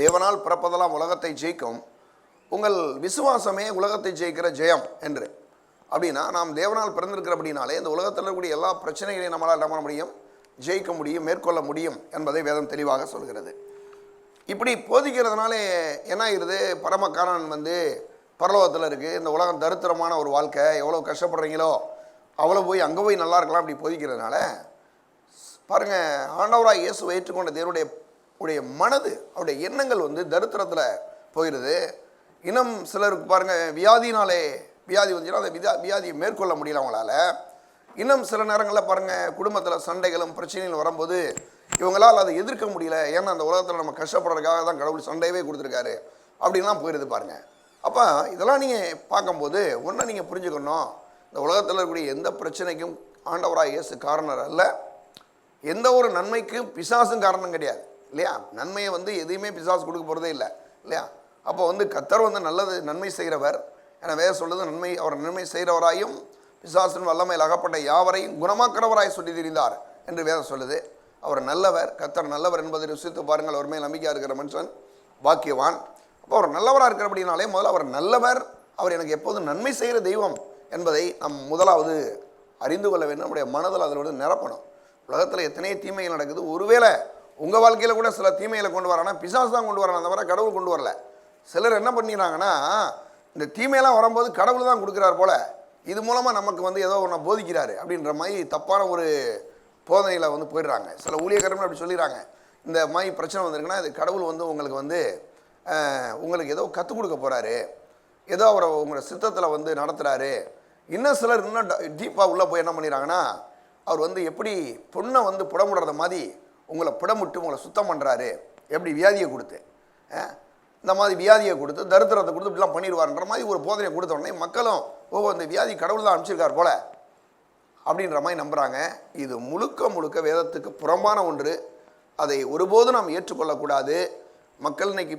தேவனால் பிறப்பதெல்லாம் உலகத்தை ஜெயிக்கும், உங்கள் விசுவாசமே உலகத்தை ஜெயிக்கிற ஜெயம் என்று. அப்படின்னா நாம் தேவனால் பிறந்திருக்கிற அப்படின்னாலே இந்த உலகத்தில் இருக்கக்கூடிய எல்லா பிரச்சனைகளையும் நம்மளால் என்ன பண்ண முடியும், ஜெயிக்க முடியும், மேற்கொள்ள முடியும் என்பதை வேதம் தெளிவாக சொல்கிறது. இப்படி போதிக்கிறதுனாலே என்ன ஆகிடுது, பரமக்காரன் பரலோகத்தில் இருக்குது, இந்த உலகம் தரித்திரமான ஒரு வாழ்க்கை, எவ்வளோ கஷ்டப்படுறீங்களோ அவ்வளோ போய் அங்கே போய் நல்லா இருக்கலாம் அப்படி போதிக்கிறதுனால பாருங்கள், ஆண்டவராக இயேசுவை ஏற்றுக்கொண்ட தேவனுடைய மனது, அவருடைய எண்ணங்கள் தரித்திரத்தில் போயிடுது. இன்னும் சிலருக்கு பாருங்கள், வியாதினாலே வியாதி வந்துச்சுன்னா அந்த வியாதியை மேற்கொள்ள முடியல அவங்களால. இன்னும் சில நேரங்களில் பாருங்கள், குடும்பத்தில் சண்டைகளும் பிரச்சனைகளும் வரும்போது இவங்களால் அதை எதிர்க்க முடியல. ஏன்னா அந்த உலகத்தில் நம்ம கஷ்டப்படுறதுக்காக தான் கடவுள் சண்டையவே கொடுத்துருக்காரு அப்படின்லாம் போயிடுது பாருங்கள். அப்போ இதெல்லாம் நீங்கள் பார்க்கும்போது ஒன்றை நீங்கள் புரிஞ்சுக்கணும், இந்த உலகத்தில் இருக்கக்கூடிய எந்த பிரச்சனைக்கும் ஆண்டவராக இயேசு காரணர் அல்ல, எந்த ஒரு நன்மைக்கும் பிசாசும் காரணம் கிடையாது இல்லையா. நன்மையை எதையுமே பிசாசு கொடுக்க போகிறதே இல்லை இல்லையா. அப்போ கர்த்தர் நல்லது நன்மை செய்கிறவர். ஏன்னா வேதம் சொல்லுது, அவர் நன்மை செய்கிறவராயும் பிசாசின் வல்லமையில் அகப்பட்ட யாவரையும் குணமாக்கிறவராய் சொல்லி தெரிந்தார் என்று வேதம் சொல்லுது. அவர் நல்லவர், கர்த்தர் நல்லவர் என்பதை ருசித்து பாருங்கள். அவர் மேல் நம்பிக்கையாக இருக்கிற மனுஷன் பாக்கியவான். அப்போ அவர் நல்லவராக இருக்கிற அப்படின்னாலே முதல்ல அவர் நல்லவர், அவர் எனக்கு எப்போதும் நன்மை செய்கிற தெய்வம் என்பதை நம் முதலாவது அறிந்து கொள்ள வேண்டும். நம்முடைய மனதில் அதில் நிரப்பணும். உலகத்தில் எத்தனையோ தீமைகள் நடக்குது. ஒருவேளை உங்கள் வாழ்க்கையில் கூட சில தீமைகளை கொண்டு வரானா பிசாசு தான் கொண்டு வரான், அந்த மாதிரி கடவுள் கொண்டு வரல. சிலர் என்ன பண்ணிடுறாங்கன்னா, இந்த தீமையெல்லாம் வரும்போது கடவுள் தான் கொடுக்குறார் போல், இது மூலமாக நமக்கு ஏதோ ஒன்று போதிக்கிறாரு அப்படின்ற மாதிரி தப்பான ஒரு போதனையில் போயிடுறாங்க. சில ஊழியக்காரர்கள் அப்படி சொல்லிடுறாங்க, இந்த மாதிரி பிரச்சனை வந்திருக்குன்னா இது கடவுள் உங்களுக்கு ஏதோ கற்றுக் கொடுக்க போகிறாரு, ஏதோ அவரை உங்களோட சித்தத்தில் நடத்துகிறாரு. இன்னும் சிலர் இன்னும் டீப்பாக உள்ளே போய் என்ன பண்ணிடுறாங்கன்னா, அவர் எப்படி பொண்ணை புடமுடுறத மாதிரி உங்களை புடமுட்டு உங்களை சுத்தம் பண்ணுறாரு, எப்படி வியாதியை கொடுத்து இந்த மாதிரி வியாதியை கொடுத்து தரித்திரத்தை கொடுத்து இப்படிலாம் பண்ணிடுவார்ன்ற மாதிரி ஒரு போதனையை கொடுத்த உடனே மக்களும் இந்த வியாதி கடவுள் தான் அனுப்பிச்சிருக்கார் போல அப்படின்ற மாதிரி நம்புகிறாங்க. இது முழுக்க வேதத்துக்கு புறம்பான ஒன்று. அதை ஒருபோதும் நாம் ஏற்றுக்கொள்ளக்கூடாது. மக்கள் இன்னைக்கு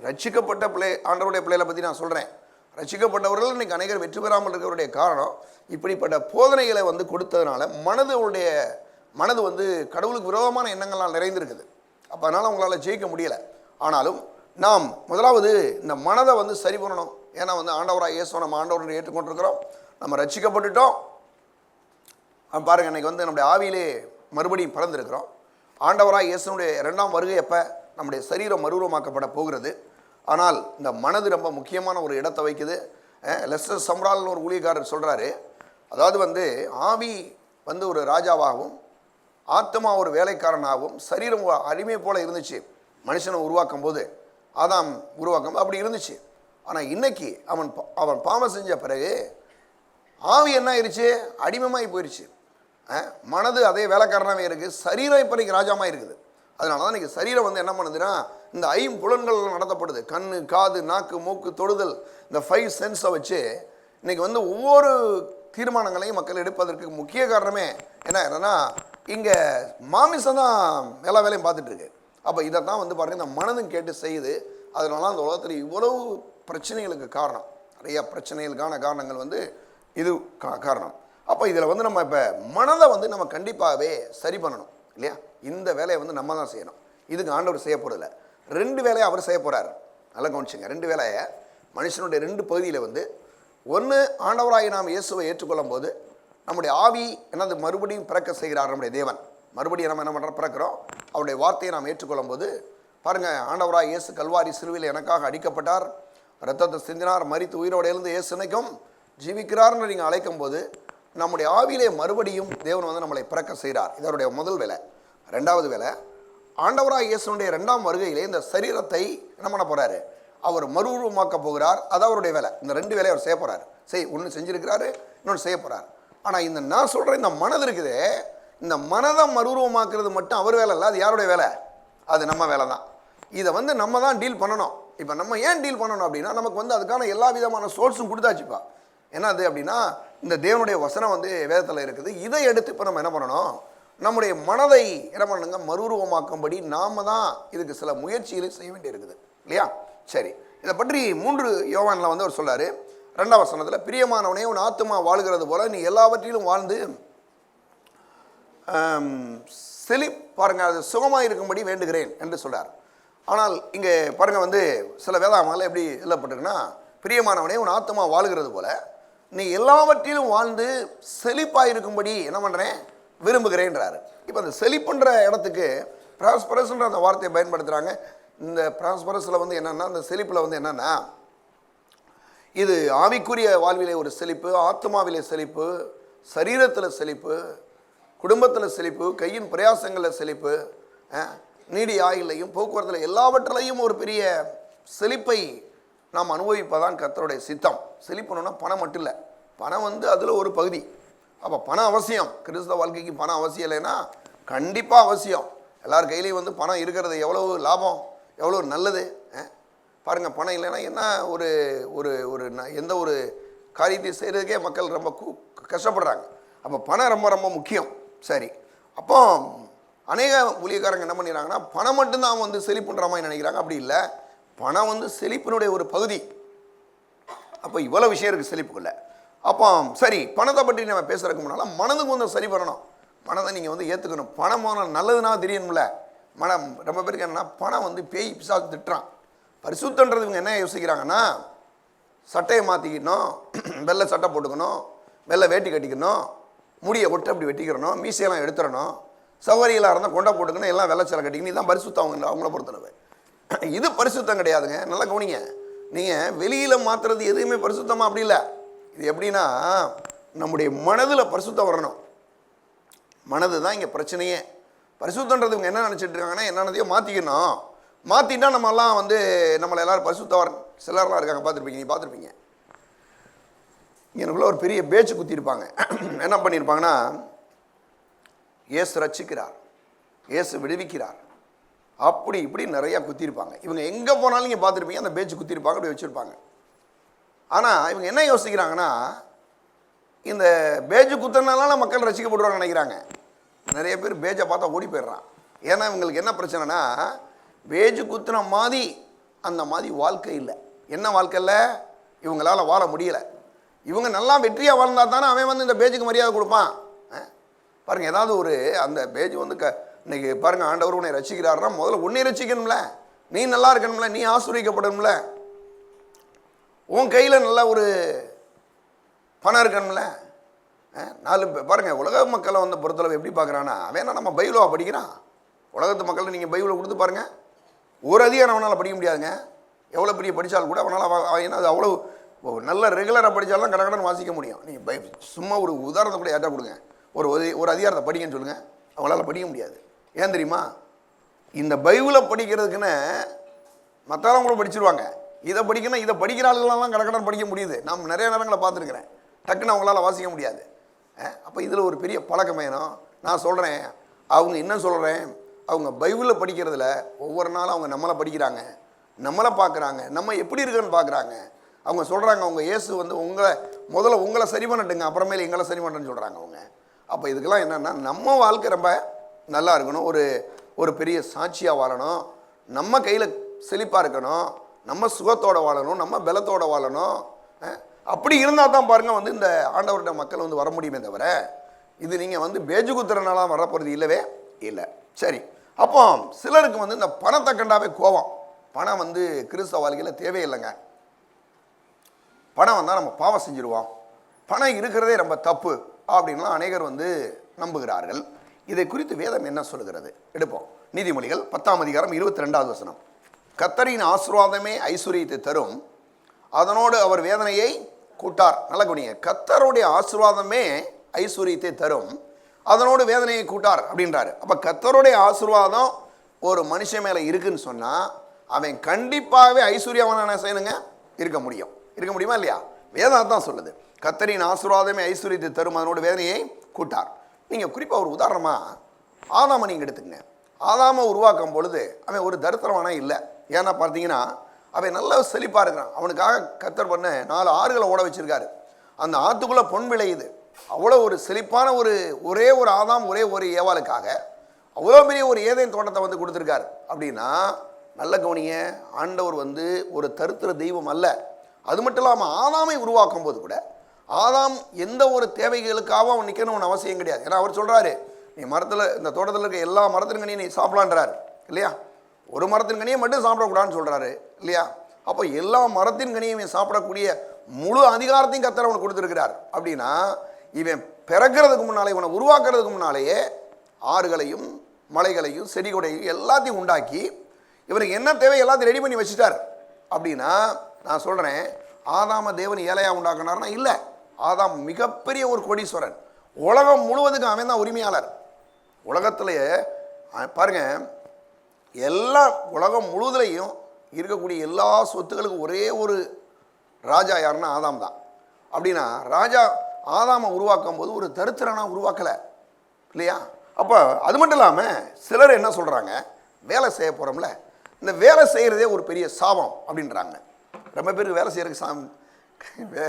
ரட்சிக்கப்பட்ட ஆண்டவருடைய பிள்ளைகளை பற்றி நான் சொல்கிறேன். ரட்சிக்கப்பட்டவர்கள் இன்றைக்கி அநேகர் வெற்றி பெறாமல் இருக்கிறவருடைய காரணம் இப்படிப்பட்ட போதனைகளை கொடுத்ததுனால மனது கடவுளுக்கு விரோதமான எண்ணங்களால் நிறைந்திருக்குது. அப்போ அதனால் அவங்களால ஜெயிக்க முடியலை. ஆனாலும் நாம் முதலாவது இந்த மனதை சரி பண்ணணும். ஏன்னா ஆண்டவராக இயேசுவை நம்ம ஆண்டவரை ஏற்றுக்கொண்டிருக்கிறோம், நம்ம ரட்சிக்கப்பட்டுட்டோம். பாருங்கள், இன்றைக்கி நம்முடைய ஆவியிலே மறுபடியும் பிறந்திருக்கிறோம். ஆண்டவராக இயேசுனுடைய 2ஆம் வருகை எப்போ, நம்முடைய சரீரம் மறுரூபமாக்கப்பட போகிறது. ஆனால் இந்த மனது ரொம்ப முக்கியமான ஒரு இடத்தை வைக்குது. லெஸ்டர் சம்ரால்னு ஒரு ஊழியக்காரர் சொல்கிறாரு, அதாவது ஆவி ஒரு ராஜாவாகவும் ஆத்மா ஒரு வேலைக்காரனாகவும் சரீரம் அடிமை போல் இருந்துச்சு மனுஷனை உருவாக்கும் போது, ஆதாம் உருவாக்கும் அப்படி இருந்துச்சு. ஆனால் இன்னைக்கு அவன் பாவம் செஞ்ச பிறகு ஆவி என்ன ஆயிடுச்சு, அடிமமாகி போயிடுச்சு. மனது அதே வேலைக்காரனாகவே இருக்குது, சரீரம் இப்போ இன்றைக்கி ராஜாமாக இருக்குது. அதனால தான் இன்றைக்கி சரீரம் என்ன பண்ணுதுன்னா, இந்த 5 புலன்கள் நடத்தப்படுது. கண், காது, நாக்கு, மூக்கு, தொடுதல், இந்த 5 சென்ஸை வச்சு இன்றைக்கி ஒவ்வொரு தீர்மானங்களையும் மக்கள் எடுப்பதற்கு முக்கிய காரணமே என்னன்னா, இங்கே மாமிசம் தான் எல்லா வேலையும் பார்த்துட்ருக்கு. அப்போ இதை தான் பாருங்கள், இந்த மனதும் கேட்டு செய்யுது. அதனால அந்த உலகத்தில் இவ்வளவு பிரச்சனைகளுக்கு காரணம், நிறையா பிரச்சனைகளுக்கான காரணங்கள் இது காரணம். அப்போ இதில் நம்ம இப்போ மனதை நம்ம கண்டிப்பாகவே சரி பண்ணணும் இல்லையா. இந்த வேலையை நம்ம தான் செய்யணும். இதுக்கு ஆண்டவர் செய்ய போகிறதில்ல, 2 வேலையை அவர் செய்ய போகிறார். நல்லா கவனிச்சுங்க, 2 வேலையை மனுஷனுடைய 2 பகுதியில் ஒன்று, ஆண்டவராகி நாம் இயேசுவை ஏற்றுக்கொள்ளும் போது நம்முடைய ஆவி மறுபடியும் பிறக்க செய்கிறார் நம்முடைய தேவன். மறுபடியும் நம்ம என்ன பண்ணுறோம், பிறக்கிறோம். அவருடைய வார்த்தையை நாம் ஏற்றுக்கொள்ளும் போது பாருங்கள், ஆண்டவராக இயேசு கல்வாரி சிலுவையில் எனக்காக அடிக்கப்பட்டார், இரத்தத்தை சிந்தினார், மரித்து உயிரோடு எழுந்து இயேசு இன்னைக்கும் ஜீவிக்கிறார்னு நீங்கள் அழைக்கும் போது நம்முடைய ஆவியிலே மறுபடியும் தேவன் நம்மளை பிறக்க செய்கிறார். இதனுடைய முதல் வேலை. 2வது வேலை, ஆண்டவராக இயேசுனுடைய 2ஆம் வருகையிலே இந்த சரீரத்தை என்ன பண்ண போகிறாரு, அவர் மறுரூபமாக்க போகிறார். அது அவருடைய வேலை. இந்த 2 வேலையை அவர் செய்ய போகிறார். ஒன்று செஞ்சுருக்கிறாரு, இன்னொன்று செய்ய போகிறார். ஆனால் இந்த நான் சொல்கிற இந்த மனது இருக்குதே, இந்த மனதை மறுரூபமாக்குறது மட்டும் அவர் வேலை இல்லை, அது யாருடைய வேலை, அது நம்ம வேலை தான். இதை நம்ம தான் டீல் பண்ணணும். இப்போ நம்ம ஏன் டீல் பண்ணணும் அப்படின்னா, நமக்கு அதுக்கான எல்லா விதமான சோர்ஸும் கொடுத்தாச்சுப்பா. என்னது அப்படின்னா, இந்த தேவனுடைய வசனம் வேதத்தில் இருக்குது. இதை எடுத்து இப்போ நம்ம என்ன பண்ணணும், நம்முடைய மனதை என்ன பண்ணுங்க, மறுரூபமாக்கும்படி நாம் தான் இதுக்கு சில முயற்சிகளை செய்ய வேண்டி இருக்குது இல்லையா. சரி, இதை பற்றி 3 யோவானில் அவர் சொல்கிறார் 2ஆம் வசனத்தில், பிரியமானவனே, உன் ஆத்துமா வாழ்கிறது போல நீ எல்லாவற்றிலும் வாழ்ந்து பாருங்கள், அது சுகமாக இருக்கும்படி வேண்டுகிறேன் என்று சொல்கிறார். ஆனால் இங்கே பாருங்கள் வந்து சில வேதாகமங்களில் எப்படி எழுதப்பட்டிருக்குன்னா, பிரியமானவனே உன் ஆத்மா வாழுகிறது போல நீ எல்லாவற்றிலும் வாழ்ந்து செழிப்பாக இருக்கும்படி என்ன பண்ணுறேன் விரும்புகிறேன்றாரு. இப்போ அந்த செழிப்புன்ற இடத்துக்கு ப்ராஸ்பரஸ்ன்ற அந்த வார்த்தையை பயன்படுத்துகிறாங்க. இந்த ப்ராஸ்பரஸில் வந்து என்னென்னா, அந்த செழிப்பில் வந்து என்னென்னா, இது ஆவிக்குரிய வாழ்விலே ஒரு செழிப்பு, ஆத்மாவிலே செழிப்பு, சரீரத்தில் செழிப்பு, குடும்பத்தில் செழிப்பு, கையின் பிரயாசங்களில் செழிப்பு, நீடி ஆயிலையும் போக்குவரத்தில் எல்லாவற்றிலையும் ஒரு பெரிய செழிப்பை நாம் அனுபவிப்பதான் கர்த்தருடைய சித்தம். செழிப்புனா பணம் மட்டும் இல்லை, பணம் வந்து அதில் ஒரு பகுதி. அப்போ பணம் அவசியம், கிறிஸ்தவ வாழ்க்கைக்கு பணம் அவசியம் இல்லைன்னா கண்டிப்பாக அவசியம். எல்லார் கையிலையும் வந்து பணம் இருக்கிறது எவ்வளவு லாபம், எவ்வளோ நல்லது. பாருங்கள், பணம் இல்லைன்னா என்ன ஒரு ஒரு ஒரு எந்த ஒரு காரியத்தை செய்கிறதுக்கே மக்கள் ரொம்ப கஷ்டப்படுறாங்க. அப்போ பணம் ரொம்ப ரொம்ப முக்கியம். சரி, அப்போ அநேக ஊழியக்காரங்க என்ன பண்ணிடுறாங்கன்னா, பணம் மட்டும்தான் வந்து செழிப்புன்ற மாதிரி நினைக்கிறாங்க. அப்படி இல்லை, பணம் வந்து செழிப்பினுடைய ஒரு பகுதி. அப்போ இவ்வளோ விஷயம் இருக்குது செழிப்புக்குள்ள. அப்போ சரி, பணத்தை பற்றி நம்ம பேசுறதுக்கு முன்னால் மனதுக்கு வந்து சரி பண்ணணும். மனதை நீங்கள் வந்து ஏற்றுக்கணும். பணம் நல்லதுன்னா தெரியணும்ல. மனம் ரொம்ப பேருக்கு என்னென்னா, பணம் வந்து பேய் பிசாசு திட்டுறான். பரிசுத்தன்றது இவங்க என்ன யோசிக்கிறாங்கன்னா, சட்டையை மாற்றிக்கணும், வெள்ளை சட்டை போட்டுக்கணும், வெள்ளை வேட்டி கட்டிக்கணும், முடியை ஒட்டு அப்படி வெட்டிக்கிறணும், மீசையெல்லாம் எடுத்துடணும், சவரிகளாக இருந்தால் கொண்டை போட்டுக்கணும், எல்லாம் வெள்ளை சிலை கட்டிக்கணும். இதுதான் பரிசுத்தம் அவங்கள பொறுத்தளவு. இது பரிசுத்தம் கிடையாதுங்க. நல்லா கவனிங்க. நீங்கள் வெளியில் மாற்றுறது எதுவுமே பரிசுத்தமாக அப்படி இல்லை. இது எப்படின்னா, நம்முடைய மனதில் பரிசுத்தம் வரணும். மனது தான் இங்கே பிரச்சனையே. பரிசுத்தன்றது இவங்க என்ன நினச்சிட்டு இருக்காங்கன்னா, என்னென்னதையோ மாற்றிக்கணும். மாற்றிட்டா நம்மெல்லாம் வந்து நம்மளை எல்லோரும் பரிசுத்தவர் சிலர்லாம் இருக்காங்க, பார்த்துருப்பீங்க, நீ பார்த்துருப்பீங்க. எனக்குள்ள ஒரு பெரிய பேச்சு குத்திருப்பாங்க. என்ன பண்ணியிருப்பாங்கன்னா, இயேசு ரட்சிக்கிறார், இயேசு விடுவிக்கிறார், அப்படி இப்படி நிறையா குத்திருப்பாங்க. இவங்க எங்கே போனாலும் நீங்கள் பார்த்துருப்பீங்க, அந்த பேச்சு குத்திருப்பாங்க, அப்படி வச்சுருப்பாங்க. ஆனால் இவங்க என்ன யோசிக்கிறாங்கன்னா, இந்த பேஜு குத்தினால மக்கள் ரசிக்கப்படுவாங்க நினைக்கிறாங்க. நிறைய பேர் பேஜை பார்த்தா ஓடி போயிடுறான். ஏன்னா இவங்களுக்கு என்ன பிரச்சனைனா, பேஜு குத்துன மாதிரி அந்த மாதிரி வாழ்க்கை இல்லை. என்ன வாழ்க்கை இல்லை, இவங்களால் வாழ முடியலை. இவங்க நல்லா வெற்றியாக வாழ்ந்தால் தானே அவன் வந்து இந்த பேஜுக்கு மரியாதை கொடுப்பான். பாருங்கள், ஏதாவது ஒரு அந்த பேஜ் வந்து இன்னைக்கு பாருங்கள், ஆண்டவர் உன்னை ரசிக்கிறாருன்னா முதல்ல உன்னை ரசிக்கணும்ல, நீ நல்லா இருக்கணும்ல, நீ ஆசீர்வதிக்கப்படணும்ல, உன் கையில் நல்ல ஒரு பணம் இருக்கணும்ல. நாலு பாருங்கள், உலக மக்களை வந்து பொறுத்தளவு எப்படி பார்க்குறான்னா, அவன் நம்ம பைபிளாக படிக்கிறான். உலகத்து மக்கள் நீங்கள் பைபிளை கொடுத்து பாருங்கள், ஒரு அதிகாரம் அவனால் படிக்க முடியாதுங்க. எவ்வளோ பெரிய படித்தாலும் கூட அவனால், ஏன்னா அது அவ்வளோ நல்ல ரெகுலராக படித்தாலும் கடகடன்னு வாசிக்க முடியும். நீங்கள் சும்மா ஒரு உதாரணத்தை கூட யார்ட்டா கொடுங்க, ஒரு அதிகாரத்தை படிக்கன்னு சொல்லுங்கள், அவங்களால படிக்க முடியாது. ஏன் தெரியுமா? இந்த பைபிளை படிக்கிறதுக்குன்னு மற்றவங்க கூட படிச்சிருவாங்க. இதை படிக்கணும், இதை படிக்கிற ஆளுகளெல்லாம் கடகடன்னு படிக்க முடியுது. நான் நிறைய நேரங்களை பார்த்துருக்குறேன். டக்குன்னு அவங்களால வாசிக்க முடியாது. அப்போ இதில் ஒரு பெரிய பழக்கம் வேணும். நான் சொல்கிறேன், அவங்க என்ன சொல்கிறேன், அவங்க பைபிளில் படிக்கிறதுல ஒவ்வொரு நாளும் அவங்க நம்மளை படிக்கிறாங்க, நம்மளை பார்க்குறாங்க, நம்ம எப்படி இருக்குன்னு பார்க்குறாங்க. அவங்க சொல்கிறாங்க, அவங்க இயேசு வந்து முதல்ல உங்களை சரி பண்ணட்டுங்க, அப்புறமேல எங்களை சரி பண்ணட்டுன்னு சொல்கிறாங்க அவங்க. அப்போ இதுக்கெல்லாம் என்னென்னா, நம்ம வாழ்க்கை ரொம்ப நல்லா இருக்கணும், ஒரு பெரிய சாட்சியாக வாழணும், நம்ம கையில் செழிப்பாக இருக்கணும், நம்ம சுகத்தோடு வாழணும், நம்ம பலத்தோடு வாழணும். அப்படி இருந்தால் தான் பாருங்கள் வந்து இந்த ஆண்டவர்கிட்ட மக்கள் வந்து வர முடியுமே தவிர, இது நீங்கள் வந்து பேஜு குத்துறனாலாம் வர போகிறது இல்லவே இல்லை. சரி, அப்போ சிலருக்கு வந்து இந்த பணத்தை கண்டாவே கோபம். பணம் வந்து கிறிஸ்தவ வாழ்க்கையில் தேவையில்லைங்க. பணம் வந்தால் நம்ம பாவம் செஞ்சுருவோம், பணம் இருக்கிறதே ரொம்ப தப்பு அப்படின்லாம் அநேகர் வந்து நம்புகிறார்கள். இதை குறித்து வேதம் என்ன சொல்கிறது? எடுப்போம். நீதிமொழிகள் 10ஆம் அதிகாரம் 22வது வசனம். கர்த்தரின் ஆசீர்வாதமே ஐஸ்வரியத்தை தரும், அதனோடு அவர் வேதனையை கூட்டார். நல்ல குடிங்க, கர்த்தருடைய ஆசீர்வாதமே ஐஸ்வரியத்தை தரும், அதனோடு வேதனையை கூட்டார் அப்படின்றாரு. அப்போ கர்த்தருடைய ஆசீர்வாதம் ஒரு மனுஷன் மேலே இருக்குன்னு சொன்னால் அவன் கண்டிப்பாகவே ஐஸ்வர்யவான செய்யணுங்க இருக்க முடியுமா இல்லையா? வேதம் தான் சொல்லுது, கர்த்தரின் ஆசீர்வாதமே ஐஸ்வரியத்தை தரும், அதனோடு வேதனையை கூட்டார். நீங்கள் குறிப்பாக ஒரு உதாரணமாக ஆதாமை நீங்கள் எடுத்துங்க. ஆதாமை உருவாக்கும் பொழுது அவன் ஒரு தரித்திரவானா இல்லை. ஏன்னா பார்த்தீங்கன்னா அவன் நல்ல செழிப்பாக இருக்கிறான். அவனுக்காக கர்த்தர் பண்ண 4 ஆறுகளை ஓட வச்சிருக்காரு. அந்த ஆற்றுக்குள்ளே பொன் விளையுது. அவ்வளோ ஒரு செழிப்பான ஒரே ஒரு ஆதாம், ஒரே ஒரு ஏவாளுக்காக அவ்வளோ பெரிய ஒரு ஏதேன் தோட்டத்தை வந்து கொடுத்துருக்காரு. அப்படின்னா நல்ல கவனிய, ஆண்டவர் வந்து ஒரு தரித்திர தெய்வம் அல்ல. அது மட்டும் இல்லாமல் ஆதாமை உருவாக்கும் போது கூட ஆதாம் எந்த ஒரு தேவைகளுக்காக அவன் நிற்கணும்னு அவசியம் கிடையாது. ஏன்னா அவர் சொல்கிறாரு, நீ மரத்தில், இந்த தோட்டத்தில் இருக்க எல்லா மரத்திலும் நீ சாப்பிடலான்றாரு இல்லையா? ஒரு மரத்தின் கனியை மட்டும் சாப்பிடக்கூடாதுன்னு சொல்கிறாரு இல்லையா? அப்போ எல்லா மரத்தின் கனியும் சாப்பிடக்கூடிய முழு அதிகாரத்தையும் கர்த்தர் அவனுக்கு கொடுத்துருக்கிறார். அப்படின்னா இவன் பிறக்கிறதுக்கு முன்னாலே, இவனை உருவாக்குறதுக்கு முன்னாலேயே ஆறுகளையும் மலைகளையும் செடி கொடையும் எல்லாத்தையும் உண்டாக்கி இவனுக்கு என்ன தேவை எல்லாத்தையும் ரெடி பண்ணி வச்சுட்டார். அப்படின்னா நான் சொல்கிறேன், ஆதாம தேவன் ஏழையாக உண்டாக்குனார்னா இல்லை. ஆதாம் மிகப்பெரிய ஒரு கோடீஸ்வரன். உலகம் முழுவதுக்கும் அவன் தான் உரிமையாளர். உலகத்திலேயே பாருங்க, எல்லா உலகம் முழுவதுலையும் இருக்கக்கூடிய எல்லா சொத்துக்களுக்கும் ஒரே ஒரு ராஜா யாருன்னா ஆதாம் தான். அப்படின்னா ராஜா ஆதாமை உருவாக்கும் போது ஒரு தரித்திரனா உருவாக்கலை இல்லையா? அப்போ அது மட்டும் இல்லாமல் சிலர் என்ன சொல்கிறாங்க, வேலை செய்ய போகிறோம்ல, இந்த வேலை செய்கிறதே ஒரு பெரிய சாபம் அப்படின்றாங்க. ரொம்ப பேருக்கு வேலை செய்கிறதுக்கு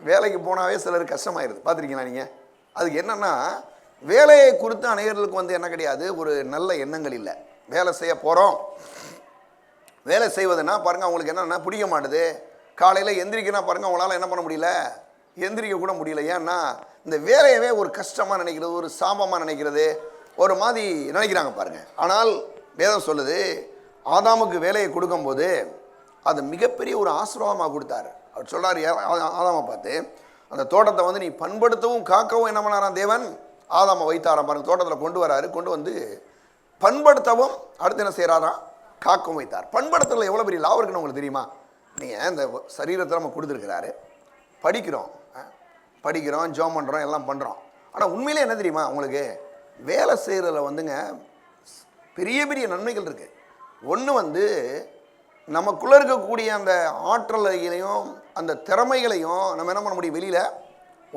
வேலைக்கு போனாவே சிலருக்கு கஷ்டமாயிருது. பார்த்துருக்கீங்களா நீங்கள்? அதுக்கு என்னென்னா, வேலையை குறித்து அநேகர்களுக்கு வந்து என்ன கிடையாது, ஒரு நல்ல எண்ணங்கள் இல்லை. வேலை செய்ய போகிறோம், வேலை செய்வதுன்னா பாருங்கள் அவங்களுக்கு என்னென்னா பிடிக்க மாட்டுது. காலையில் எந்திரிக்கனா பாருங்கள் அவங்களால என்ன பண்ண முடியல, எந்திரிக்க கூட முடியல. ஏன்னா இந்த வேலையவே ஒரு கஷ்டமாக நினைக்கிறது, ஒரு சாபமாக நினைக்கிறது, ஒரு மாதிரி நினைக்கிறாங்க பாருங்கள். ஆனால் வேதம் சொல்லுது, ஆதாமுக்கு வேலையை கொடுக்கும்போது அது மிகப்பெரிய ஒரு ஆசீர்வாதமாக கொடுத்தாரு. அவர் சொல்கிறார் ஆதாமை பார்த்து, அந்த தோட்டத்தை வந்து நீ பண்படுத்தவும் காக்கவும் என்ன பண்ணாராம் தேவன், ஆதாமை வைத்தாராம் பாருங்கள். தோட்டத்தில் கொண்டு வராரு, கொண்டு வந்து பண்படுத்தவும் அடுத்து என்ன செய்கிறாராம், காக்கவும் வைத்தார். பண்படுத்தல எவ்வளோ பெரிய லாபம் இருக்குன்னு உங்களுக்கு தெரியுமா? நீங்கள் இந்த சரீரத்தை நம்ம கொடுத்துருக்கிறாரு, படிக்கிறோம், ஜோம் பண்ணுறோம், எல்லாம் பண்ணுறோம். ஆனால் உண்மையிலே என்ன தெரியுமா உங்களுக்கு, வேலை செய்கிறதுல வந்துங்க பெரிய பெரிய நன்மைகள் இருக்குது. ஒன்று வந்து நமக்குள்ளே இருக்கக்கூடிய அந்த ஆற்றலையும் அந்த திறமைகளையும் நம்ம என்ன பண்ண முடியும், வெளியில்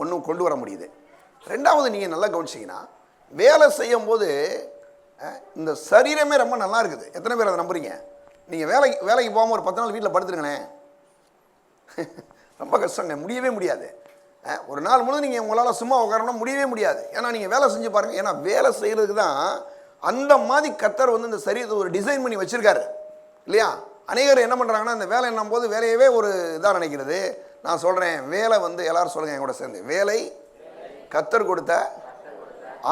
ஒன்றும் கொண்டு வர முடியுது. ரெண்டாவது, நீங்கள் நல்லா கவனிச்சிங்கன்னா வேலை செய்யும்போது இந்த சரீரமே ரொம்ப நல்லா இருக்குது. எத்தனை பேர் அதை நம்புறீங்க? நீங்கள் வேலைக்கு போகாமல் ஒரு 10 நாள் வீட்டில் படுத்துருங்களேன், ரொம்ப கஷ்டங்க, முடியவே முடியாது. ஒரு நாள் முழுவதும் நீங்கள் உங்களால் சும்மா உட்காரணும் முடியவே முடியாது. ஏன்னா நீங்கள் வேலை செஞ்சு பாருங்கள். ஏன்னா வேலை செய்கிறதுக்கு தான் அந்த மாதிரி கர்த்தர் வந்து இந்த சரீரத்தை ஒரு டிசைன் பண்ணி வச்சுருக்காரு இல்லையா? அநேகர் என்ன பண்ணுறாங்கன்னா, இந்த வேலை என்னும் போது வேலையவே ஒரு இதாக நினைக்கிறது. நான் சொல்கிறேன், வேலை வந்து எல்லாரும் சொல்லுங்கள் என் கூட சேர்ந்து, வேலை கர்த்தர் கொடுத்த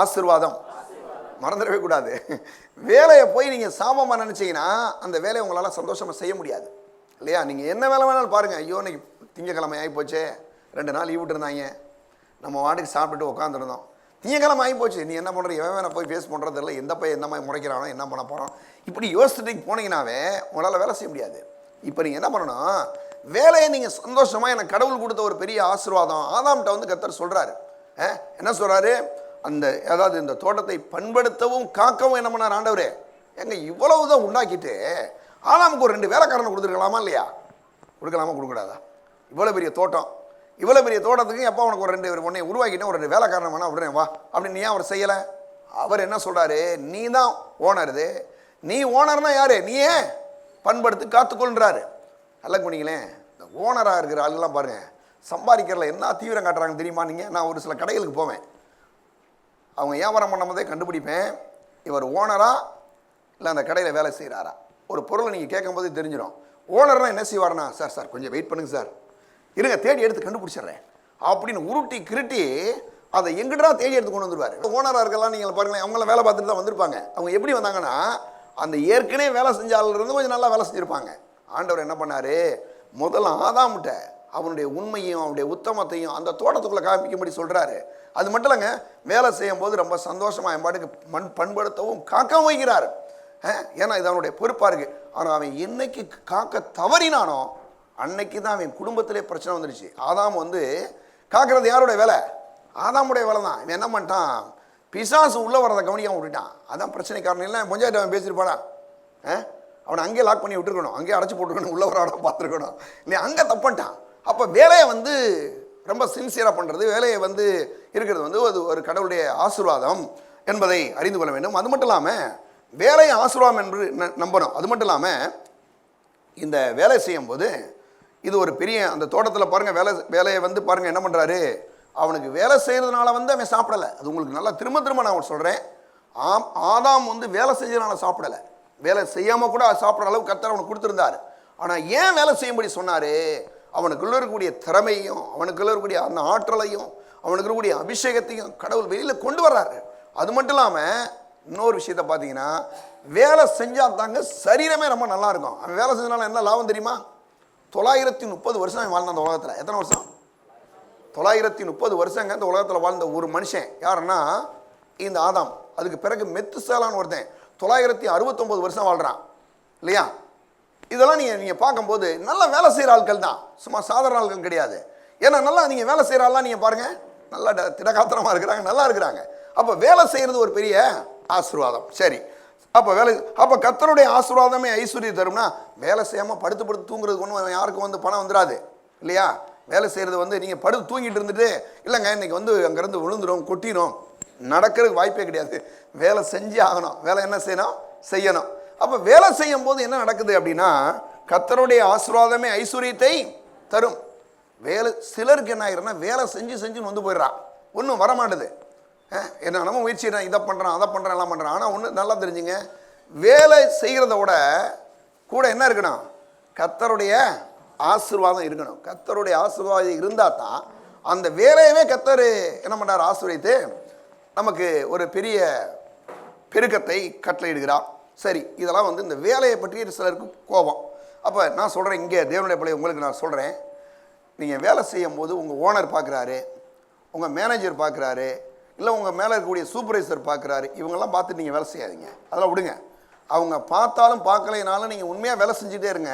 ஆசீர்வாதம், மறந்துடவே கூடாது. வேலையை போய் நீங்கள் சாபமாக நினச்சிங்கன்னா அந்த வேலையை உங்களால் சந்தோஷமாக செய்ய முடியாது இல்லையா? நீங்கள் என்ன வேலை வேணாலும் பாருங்கள், ஐயோ இன்னைக்கு திங்கக்கிழமை ஆகி போச்சே, 2 நாள் லீவ் விட்டுருந்தாங்க, நம்ம வாட்டுக்கு சாப்பிட்டுட்டு உட்காந்துருந்தோம், திங்கக்கிழமை ஆகி போச்சு, நீ என்ன பண்ணுற, எவன் வேணா போய் ஃபேஸ் பண்ணுறது இல்லை, எந்த பையன் எந்த மாதிரி முறைக்கிறானோ, என்ன பண்ண போகிறோம், இப்படி யோசிச்சுட்டு போனீங்கன்னாவே உங்களால் வேலை செய்ய முடியாது. இப்போ நீங்கள் என்ன பண்ணணும், வேலையை நீங்கள் சந்தோஷமாக, எனக்கு கடவுள் கொடுத்த ஒரு பெரிய ஆசீர்வாதம். ஆதாம்கிட்ட வந்து கர்த்தர் சொல்கிறாரு, என்ன சொல்கிறாரு, அந்த அதாவது இந்த தோட்டத்தை பண்படுத்தவும் காக்கவும் என்ன பண்ணார் ஆண்டவரே, எங்க இவ்வளவு தான் உண்டாக்கிட்டு ஆதாமுக்கு ஒரு 2 வேலைக்காரனை கொடுத்துருக்கலாமா இல்லையா? கொடுக்கலாமா, கொடுக்கூடாதா? இவ்வளோ பெரிய தோட்டம், இவ்வளோ பெரிய தோட்டத்துக்கு எப்போ உனக்கு ஒரு 2 பொண்ணை உருவாக்கிட்டேன், ஒரு 2 வேலைக்காரனை வேணா விடுறேன் வா அப்படின்னு ஏன் அவர் செய்யலை? அவர் என்ன சொல்கிறாரு, நீ தான் ஓனருது, நீ ஓனர்னா யாரு, நீயே பண்படுத்தி காத்துக்கொள்றாரு. நல்லா குனிங்களேன், இந்த ஓனராக இருக்கிற ஆளுலாம் பாருங்கள், சம்பாதிக்கிறதுல என்ன தீவிரம் காட்டுறாங்க தெரியுமா? நீங்கள், நான் ஒரு சில கடைகளுக்கு போவேன், அவங்க வியாபாரம் பண்ணும்போதே கண்டுபிடிப்பேன், இவர் ஓனரா இல்லை அந்த கடையில் வேலை செய்கிறாரா. ஒரு பொருளை நீங்கள் கேட்கும்போது தெரிஞ்சிடும். ஓனர்னா என்ன செய்வார்னா, சார் கொஞ்சம் வெயிட் பண்ணுங்க சார், இருங்க தேடி எடுத்து கண்டுபிடிச்சிட்றேன் அப்படின்னு உருட்டி கிருட்டி அதை எங்கிட்டா தேடி எடுத்து கொண்டு வந்துடுவார். ஓனராக இருக்கலாம் நீங்கள் பாருங்களேன், அவங்களாம் வேலை பார்த்துட்டு தான் வந்திருப்பாங்க. அவங்க எப்படி வந்தாங்கன்னா, அந்த ஏற்கனவே வேலை செஞ்ச ஆளுலேருந்து கொஞ்சம் நல்லா வேலை செஞ்சுருப்பாங்க. ஆண்டவர் என்ன பண்ணார், முதல்ல ஆதாம்கிட்ட அவனுடைய உண்மையும் அவனுடைய உத்தமத்தையும் அந்த தோட்டத்துக்குள்ளே காமிக்கும்படி சொல்கிறாரு. அது மட்டும் இல்லைங்க, வேலை செய்யும் போது ரொம்ப சந்தோஷமாக என் பாட்டுக்கு பண்படுத்தவும் காக்கவும் வைக்கிறார். ஏன்னா இது அவனுடைய பொறுப்பாக இருக்குது. ஆனால் அவன் என்னைக்கு காக்க தவறினானோ அன்னைக்கு தான் அவன் குடும்பத்திலே பிரச்சனை வந்துடுச்சு. ஆதாம் வந்து காக்கிறது யாருடைய வேலை, ஆதாமுடைய வேலை தான். இவன் என்ன பண்ணிட்டான், பிசாசு உள்ளே வரதை கவனிக்காம விட்டுட்டான். அதான் பிரச்சனை காரணம். இல்லை பஞ்சாயத்து அவன் பேசியிருப்பாடா, அவனை அங்கேயே லாக் பண்ணி விட்டுருக்கணும், அங்கேயே அடைச்சி போட்டுருக்கணும், உள்ள வர பார்த்துருக்கணும் இல்லை, அங்கே தப்புட்டான். அப்போ வேலையை வந்து ரொம்ப சின்சியராக பண்ணுறது, வேலையை வந்து இருக்கிறது வந்து அது ஒரு கடவுளுடைய ஆசீர்வாதம் என்பதை அறிந்து கொள்ள வேண்டும். அது மட்டும் இல்லாமல் வேலையை ஆசீர்வாதம் என்று நம்பணும். அது மட்டும் இல்லாமல் இந்த வேலை செய்யும்போது இது ஒரு பெரிய, அந்த தோட்டத்தில் பாருங்கள், வேலையை வந்து பாருங்கள் என்ன பண்ணுறாரு, அவனுக்கு வேலை செய்கிறதுனால வந்து அவன் சாப்பிடலை. அது உங்களுக்கு நல்லா திரும்ப நான் சொல்கிறேன், ஆதாம் வந்து வேலை செஞ்சதுனால சாப்பிடலை, வேலை செய்யாமல் கூட சாப்பிட்ற அளவுக்கு கர்த்தர் அவனுக்கு கொடுத்துருந்தார். ஆனால் ஏன் வேலை செய்யும்படி சொன்னார், அவனுக்குள்ள இருக்கக்கூடிய திறமையும் அவனுக்குள்ள இருக்கக்கூடிய அந்த ஆற்றலையும் அவனுக்கு இருக்கக்கூடிய அபிஷேகத்தையும் கடவுள் வெளியில் கொண்டு வர்றாரு. அது மட்டும் இல்லாமல் இன்னொரு விஷயத்த பார்த்தீங்கன்னா, வேலை செஞ்சால் தாங்க சரீரமே ரொம்ப நல்லா இருக்கும். அவன் வேலை செஞ்சனால என்ன லாபம் தெரியுமா? 930 வருஷம் அவன் வாழ்ந்தான் அந்த உலகத்தில். எத்தனை வருஷம்? 930 வருஷங்க இந்த உலகத்தில் வாழ்ந்த ஒரு மனுஷன் யாருன்னா இந்த ஆதாம். அதுக்கு பிறகு மெத்துசேலான்னு ஒருத்தன் 969 வருஷம் வாழ்கிறான் இல்லையா? இதெல்லாம் நீங்கள் பார்க்கும்போது நல்லா வேலை செய்கிற ஆட்கள் தான், சும்மா சாதாரண ஆட்கள் கிடையாது. ஏன்னா நல்லா நீங்கள் வேலை செய்கிற ஆள்லாம் நீங்கள் பாருங்கள், நல்லா திடகாத்திரமாக இருக்கிறாங்க, நல்லா இருக்கிறாங்க. அப்போ வேலை செய்கிறது ஒரு பெரிய ஆசீர்வாதம். சரி, அப்போ கர்த்தருடைய ஆசீர்வாதமே ஐஸ்வர்யம் தரும்னா, வேலை செய்யாமல் படுத்து தூங்குறதுக்கு ஒன்றும் யாருக்கும் வந்து பணம் வந்துடாது இல்லையா? வேலை செய்கிறது வந்து நீங்கள் படுத்து தூங்கிட்டு இருந்துட்டு இல்லைங்க இன்னைக்கு வந்து அங்கேருந்து விழுந்துடும் கொட்டிடும், நடக்கிறதுக்கு வாய்ப்பே கிடையாது. வேலை செஞ்சே ஆகணும். வேலை என்ன செய்யணும். அப்போ வேலை செய்யும் போது என்ன நடக்குது அப்படின்னா, கர்த்தருடைய ஆசீர்வாதமே ஐஸ்வர்யத்தை தரும். சிலருக்கு என்ன ஆகிருன்னா, வேலை செஞ்சுன்னு வந்து போயிடுறான், ஒன்றும் வரமாட்டுது. என்ன நம்ம முயற்சி இதை பண்ணுறான் அதை பண்ணுறான் எல்லாம் பண்ணுறான். ஆனால் ஒன்று நல்லா தெரிஞ்சுங்க, வேலை செய்கிறத விட கூட என்ன இருக்கணும்? கர்த்தருடைய ஆசீர்வாதம் இருக்கணும். கர்த்தருடைய ஆசீர்வாதம் இருந்தால் தான் அந்த வேலையவே கர்த்தர் என்ன பண்ணுறார்? ஆசீர்வதித்து நமக்கு ஒரு பெரிய பெருக்கத்தை கட்டளையிடுகிறார். சரி, இதெல்லாம் வந்து இந்த வேலையை பற்றி சிலருக்கு கோபம். அப்போ நான் சொல்கிறேன், இங்கே தேவனுடைய பிள்ளை உங்களுக்கு நான் சொல்கிறேன், நீங்கள் வேலை செய்யும் போது உங்கள் ஓனர் பார்க்குறாரு, உங்கள் மேனேஜர் பார்க்குறாரு, இல்லை உங்கள் மேலே இருக்கக்கூடிய சூப்பர்வைசர் பார்க்குறாரு, இவங்கெல்லாம் பார்த்துட்டு நீங்கள் வேலை செய்யாதீங்க. அதெல்லாம் விடுங்க. அவங்க பார்த்தாலும் பார்க்கலைனாலும் நீங்கள் உண்மையாக வேலை செஞ்சுட்டே இருங்க.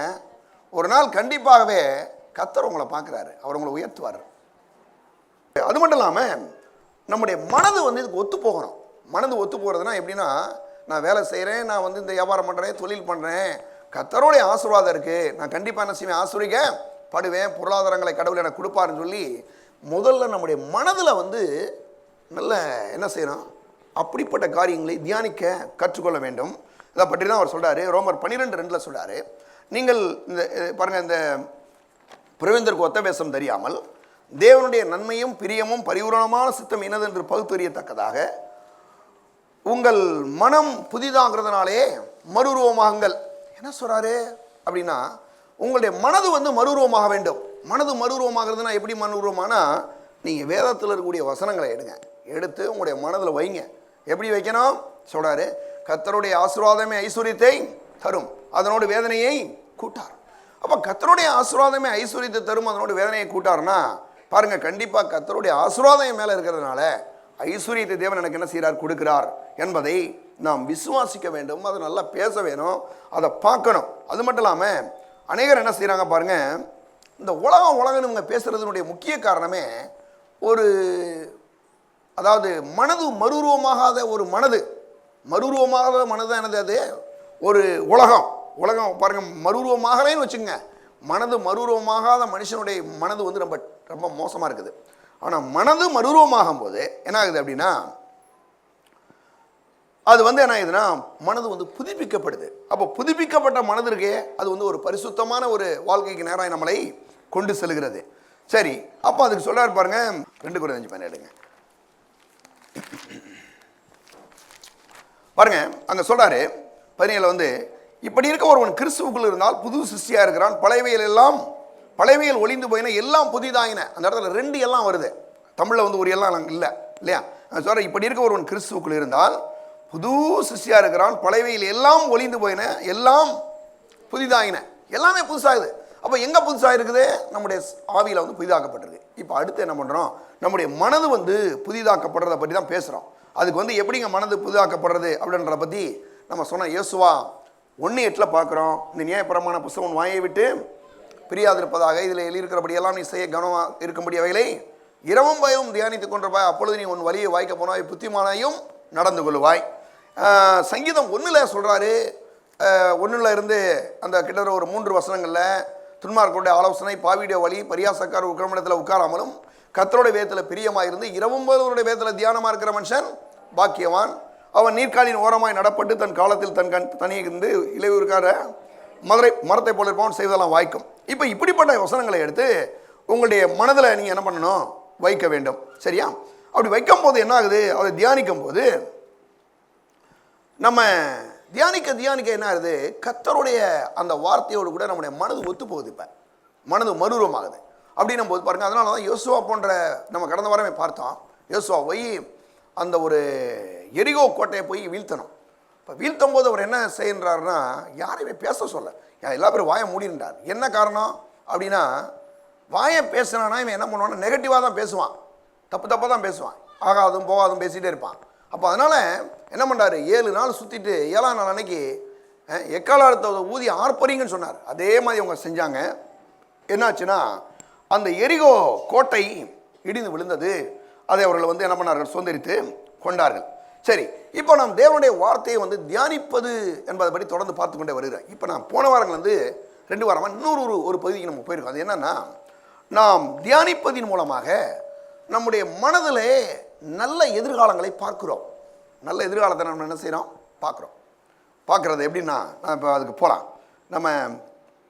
ஒரு நாள் கண்டிப்பாகவே கர்த்தர் உங்களை பார்க்குறாரு, அவர் உங்களை உயர்த்துவார். அது மட்டும் இல்லாமல் நம்முடைய மனது வந்து இதுக்கு ஒத்து போகணும். மனது ஒத்து போகிறதுனா எப்படின்னா, நான் வேலை செய்கிறேன், நான் வந்து இந்த வியாபாரம் பண்ணுறேன், தொழில் பண்ணுறேன், கர்த்தருடைய ஆசீர்வாதம் இருக்குது, நான் கண்டிப்பாக என்ன செய்வேன்? ஆசீர்வதிக்கப்படுவேன், பொருளாதாரங்களை கடவுள் எனக்கு கொடுப்பாருன்னு சொல்லி முதல்ல நம்முடைய மனதில் வந்து நல்ல என்ன செய்யணும்? அப்படிப்பட்ட காரியங்களை தியானிக்க கற்றுக்கொள்ள வேண்டும். இதை பற்றி தான் அவர் சொல்கிறார். ரோமர் 12:2 சொல்கிறார், நீங்கள் இந்த பாருங்கள், இந்த பிரவேந்தருக்கு ஒத்த வேஷம் தெரியாமல் தேவனுடைய நன்மையும் பிரியமும் பரிபூரணமான சித்தம் என்னதென்று பகுத்தறியத்தக்கதாக உங்கள் மனம் புதிதாகிறதுனாலே மறுரூபமாகுங்கள். என்ன சொல்கிறாரு அப்படின்னா, உங்களுடைய மனது வந்து மறுரூபமாக வேண்டும். மனது மறுரூபமாகிறதுனா எப்படி மறுரூபமானா, நீங்கள் வேதத்தில் இருக்கக்கூடிய வசனங்களை எடுத்து உங்களுடைய மனதில் வைங்க. எப்படி வைக்கணும் சொல்கிறாரு? கர்த்தருடைய ஆசீர்வாதமே ஐஸ்வர்யத்தை தரும், அதனோடு வேதனையை கூட்டார். அப்போ கர்த்தருடைய ஆசீர்வாதமே ஐஸ்வர்யத்தை தரும், அதனோடு வேதனையை கூட்டார்னா பாருங்கள், கண்டிப்பாக கர்த்தருடைய ஆசீர்வாதம் மேலே இருக்கிறதுனால ஐஸ்வர்யத்தை தேவன் எனக்கு என்ன செய்கிறார்? கொடுக்கிறார் என்பதை நாம் விசுவாசிக்க வேண்டும். அதை நல்லா பேச வேணும், அதை பார்க்கணும். அது மட்டும் இல்லாமல் அநேகர் என்ன செய்கிறாங்க பாருங்கள், இந்த உலகம்னு இவங்க பேசுகிறதுனுடைய முக்கிய காரணமே ஒரு, அதாவது மனது மறுரூபமாகாத ஒரு மறுரூபமாகாத மனது என்னது? அது ஒரு உலகம் பாருங்கள், மறுரூபமாகலேன்னு வச்சுங்க. மனது மறுரூபமாகாத மனுஷனுடைய மனது வந்து ரொம்ப ரொம்ப மோசமாக இருக்குது. ஆனால் மனது மறுரூபமாகும் போது என்ன ஆகுது அப்படின்னா, அது வந்து என்ன ஆகுதுன்னா, மனது வந்து புதுப்பிக்கப்படுது. அப்போ புதுப்பிக்கப்பட்ட மனது இருக்கே, அது வந்து ஒரு பரிசுத்தமான ஒரு வாழ்க்கைக்கு நேராக நம்மளை கொண்டு செல்கிறது. சரி, அப்போ அதுக்கு சொல்றாரு பாருங்க, 2 Corinthians 5 பாருங்க, அங்க சொல்றாரு 17 வந்து, இப்படி இருக்க ஒருவன் கிறிஸ்துவுக்குள் இருந்தால் புது சிருஷ்டியா இருக்கிறான், பழையவைகள் ஒளிந்து போயின, எல்லாம் புதிதாயின. அந்த இடத்துல 2 எல்லாம் வருது. தமிழில் வந்து ஒரு எல்லாம் இல்லை இல்லையா? சொல்ற, இப்படி இருக்க ஒருவன் கிறிஸ்துவுக்குள் இருந்தால் புது சிருஷ்டியா இருக்கிறான், பழையவைகள் எல்லாம் ஒளிந்து போயின, எல்லாம் புதிதாயின. எல்லாமே புதுசாகுது. அப்போ எங்கே புதுசாக இருக்குது? நம்முடைய ஆவியில் வந்து புதிதாக்கப்பட்டிருக்கு. இப்போ அடுத்து என்ன பண்ணுறோம்? நம்முடைய மனது வந்து புதிதாக்கப்படுறதை பற்றி தான் பேசுகிறோம். அதுக்கு வந்து எப்படிங்க மனது புதிதாக்கப்படுறது அப்படின்றத பற்றி நம்ம சொன்ன யோசுவா 1:8 பார்க்குறோம். இந்த நியாயப்பிரமாண புத்தகம் வாயை விட்டு பிரியாதிருப்பதாக இதில் எழுதியிருக்கிறபடி எல்லாம் நீ செய்ய கவனமாக இருக்கும்படி அவைகளை இரவும் பயமும் தியானித்துக் கொண்டிருப்பாய், அப்பொழுது நீ உன் வழியை வாய்க்க போனாய், புத்திமானையும் நடந்து கொள்வாய். சங்கீதம் 1 சொல்கிறாரு, 1 இருந்து அந்த கிட்டத்தட்ட ஒரு 3 வசனங்களில், துன்மார்க்கருடைய ஆலோசனை பாவியுடைய வழி, பரியாசக்கார உக்கிரமிடத்தில் உட்காராமலும் கர்த்தருடைய வேதத்தில் பிரியமாக இருந்து இரவும் பகலுடைய வேதத்தில் தியானமாக இருக்கிற மனுஷன் பாக்கியவான். அவன் நீர்க்காலின் ஓரமாய் நடப்பட்டு தன் காலத்தில் தன் தனியே இருந்து இளையூருக்கார மரத்தை போல இருப்பவன் செய்வதெல்லாம் வாய்க்கும். இப்போ இப்படிப்பட்ட வசனங்களை எடுத்து உங்களுடைய மனதில் நீங்கள் என்ன பண்ணணும்? வைக்க வேண்டும். சரியா? அப்படி வைக்கும் போது என்ன ஆகுது? அதை தியானிக்கும் போது நம்ம தியானிக்க என்ன ஆகுது? கர்த்தருடைய அந்த வார்த்தையோடு கூட நம்முடைய மனது ஒத்து போகுது. இப்போ மனது மறுரூபமாகுது அப்படின்னும் போது பாருங்கள், அதனால தான் யோசுவா போன்ற நம்ம கடந்த வாரமே பார்த்தோம். யோசுவா போய் அந்த ஒரு எரிகோ கோட்டையை போய் வீழ்த்தணும். இப்போ வீழ்த்தும் போது அவர் என்ன செய்கிறாருன்னா, யாரையுமே பேச சொல்ல, எல்லா பேரும் வாயை மூடின்றார். என்ன காரணம் அப்படின்னா, வாயை பேசுனானா இவன் என்ன பண்ணுவான்னா நெகட்டிவாக தான் பேசுவான், தப்பாக தான் பேசுவான், ஆகாதும் போகாதும் பேசிகிட்டே இருப்பான். அப்போ அதனால் என்ன பண்ணுறாரு, 7 நாள் சுற்றிட்டு 7ஆம் நாள் அன்னைக்கு எக்காலத்தை ஊதி ஆர்ப்பரிங்கன்னு சொன்னார். அதே மாதிரி அவங்க செஞ்சாங்க. என்னாச்சுன்னா, அந்த எரிகோ கோட்டை இடிந்து விழுந்தது. அதை அவர்கள் என்ன பண்ணார்கள், சுதந்திரித்து கொண்டார்கள். சரி, இப்போ நாம் தேவனுடைய வார்த்தையை தியானிப்பது என்பதை பற்றி தொடர்ந்து பார்த்து கொண்டே வருகிறேன். இப்போ நான் போன வாரங்கள் 2 வாரமாக இன்னொரு ஒரு பகுதிக்கு நம்ம போயிருக்கோம். அது என்னன்னா, நாம் தியானிப்பதின் மூலமாக நம்முடைய மனதிலே நல்ல எதிர்காலங்களை பார்க்கிறோம். நல்ல எதிர்காலத்தை நம்ம என்ன செய்கிறோம், பார்க்குறோம். பார்க்குறது எப்படின்னா, நான் இப்போ அதுக்கு போகலாம். நம்ம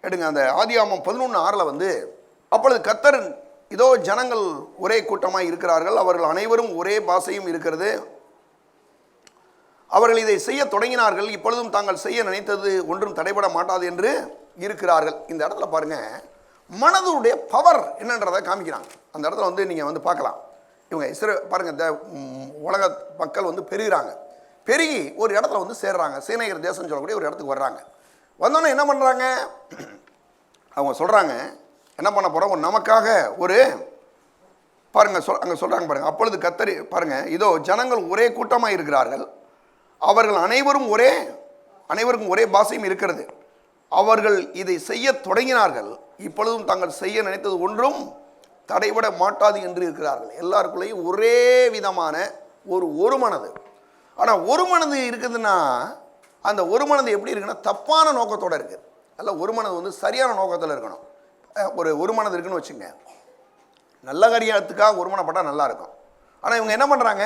எடுங்க அந்த ஆதியாகமம் 11:6 அப்பொழுது கர்த்தர், இதோ ஜனங்கள் ஒரே கூட்டமாக இருக்கிறார்கள், அவர்கள் அனைவரும் ஒரே பாஷையும் இருக்கிறது, அவர்கள் இதை செய்ய தொடங்கினார்கள், இப்பொழுதும் தாங்கள் செய்ய நினைத்தது ஒன்றும் தடைபட மாட்டாது என்று இருக்கிறார்கள். இந்த இடத்துல பாருங்க, மனதுடைய பவர் என்னன்றதை காமிக்கிறாங்க. அந்த இடத்துல நீங்கள் பார்க்கலாம். இவங்க பாருங்க, இந்த உலக மக்கள் பெருகிறாங்க, பெருகி ஒரு இடத்துல சேர்றாங்க. சீனேயர் தேசம் சொல்லக்கூடிய ஒரு இடத்துக்கு வர்றாங்க. வந்தோன்னே என்ன பண்ணுறாங்க, அவங்க சொல்கிறாங்க, என்ன பண்ண போகிறோம், நமக்காக ஒரு பாருங்க அங்கே சொல்கிறாங்க பாருங்க. அப்பொழுது கர்த்தர் பாருங்க, இதோ ஜனங்கள் ஒரே கூட்டமாக இருக்கிறார்கள், அவர்கள் அனைவருக்கும் ஒரே பாஷையும் இருக்கிறது, அவர்கள் இதை செய்ய தொடங்கினார்கள், இப்பொழுதும் தாங்கள் செய்ய நினைத்தது ஒன்றும் தடைபட மாட்டாது என்று இருக்கிறார்கள். எல்லாருக்குள்ளேயும் ஒரே விதமான ஒரு மனது. ஆனால் ஒரு மனது இருக்குதுன்னா, அந்த ஒரு மனது எப்படி இருக்குன்னா, தப்பான நோக்கத்தோடு இருக்குது. அல்ல, ஒரு மனது சரியான நோக்கத்தில் இருக்கணும். ஒரு மனது இருக்குன்னு வச்சுங்க, நல்ல காரியத்துக்காக ஒருமனப்பட்டால் நல்லா இருக்கும். ஆனால் இவங்க என்ன பண்ணுறாங்க,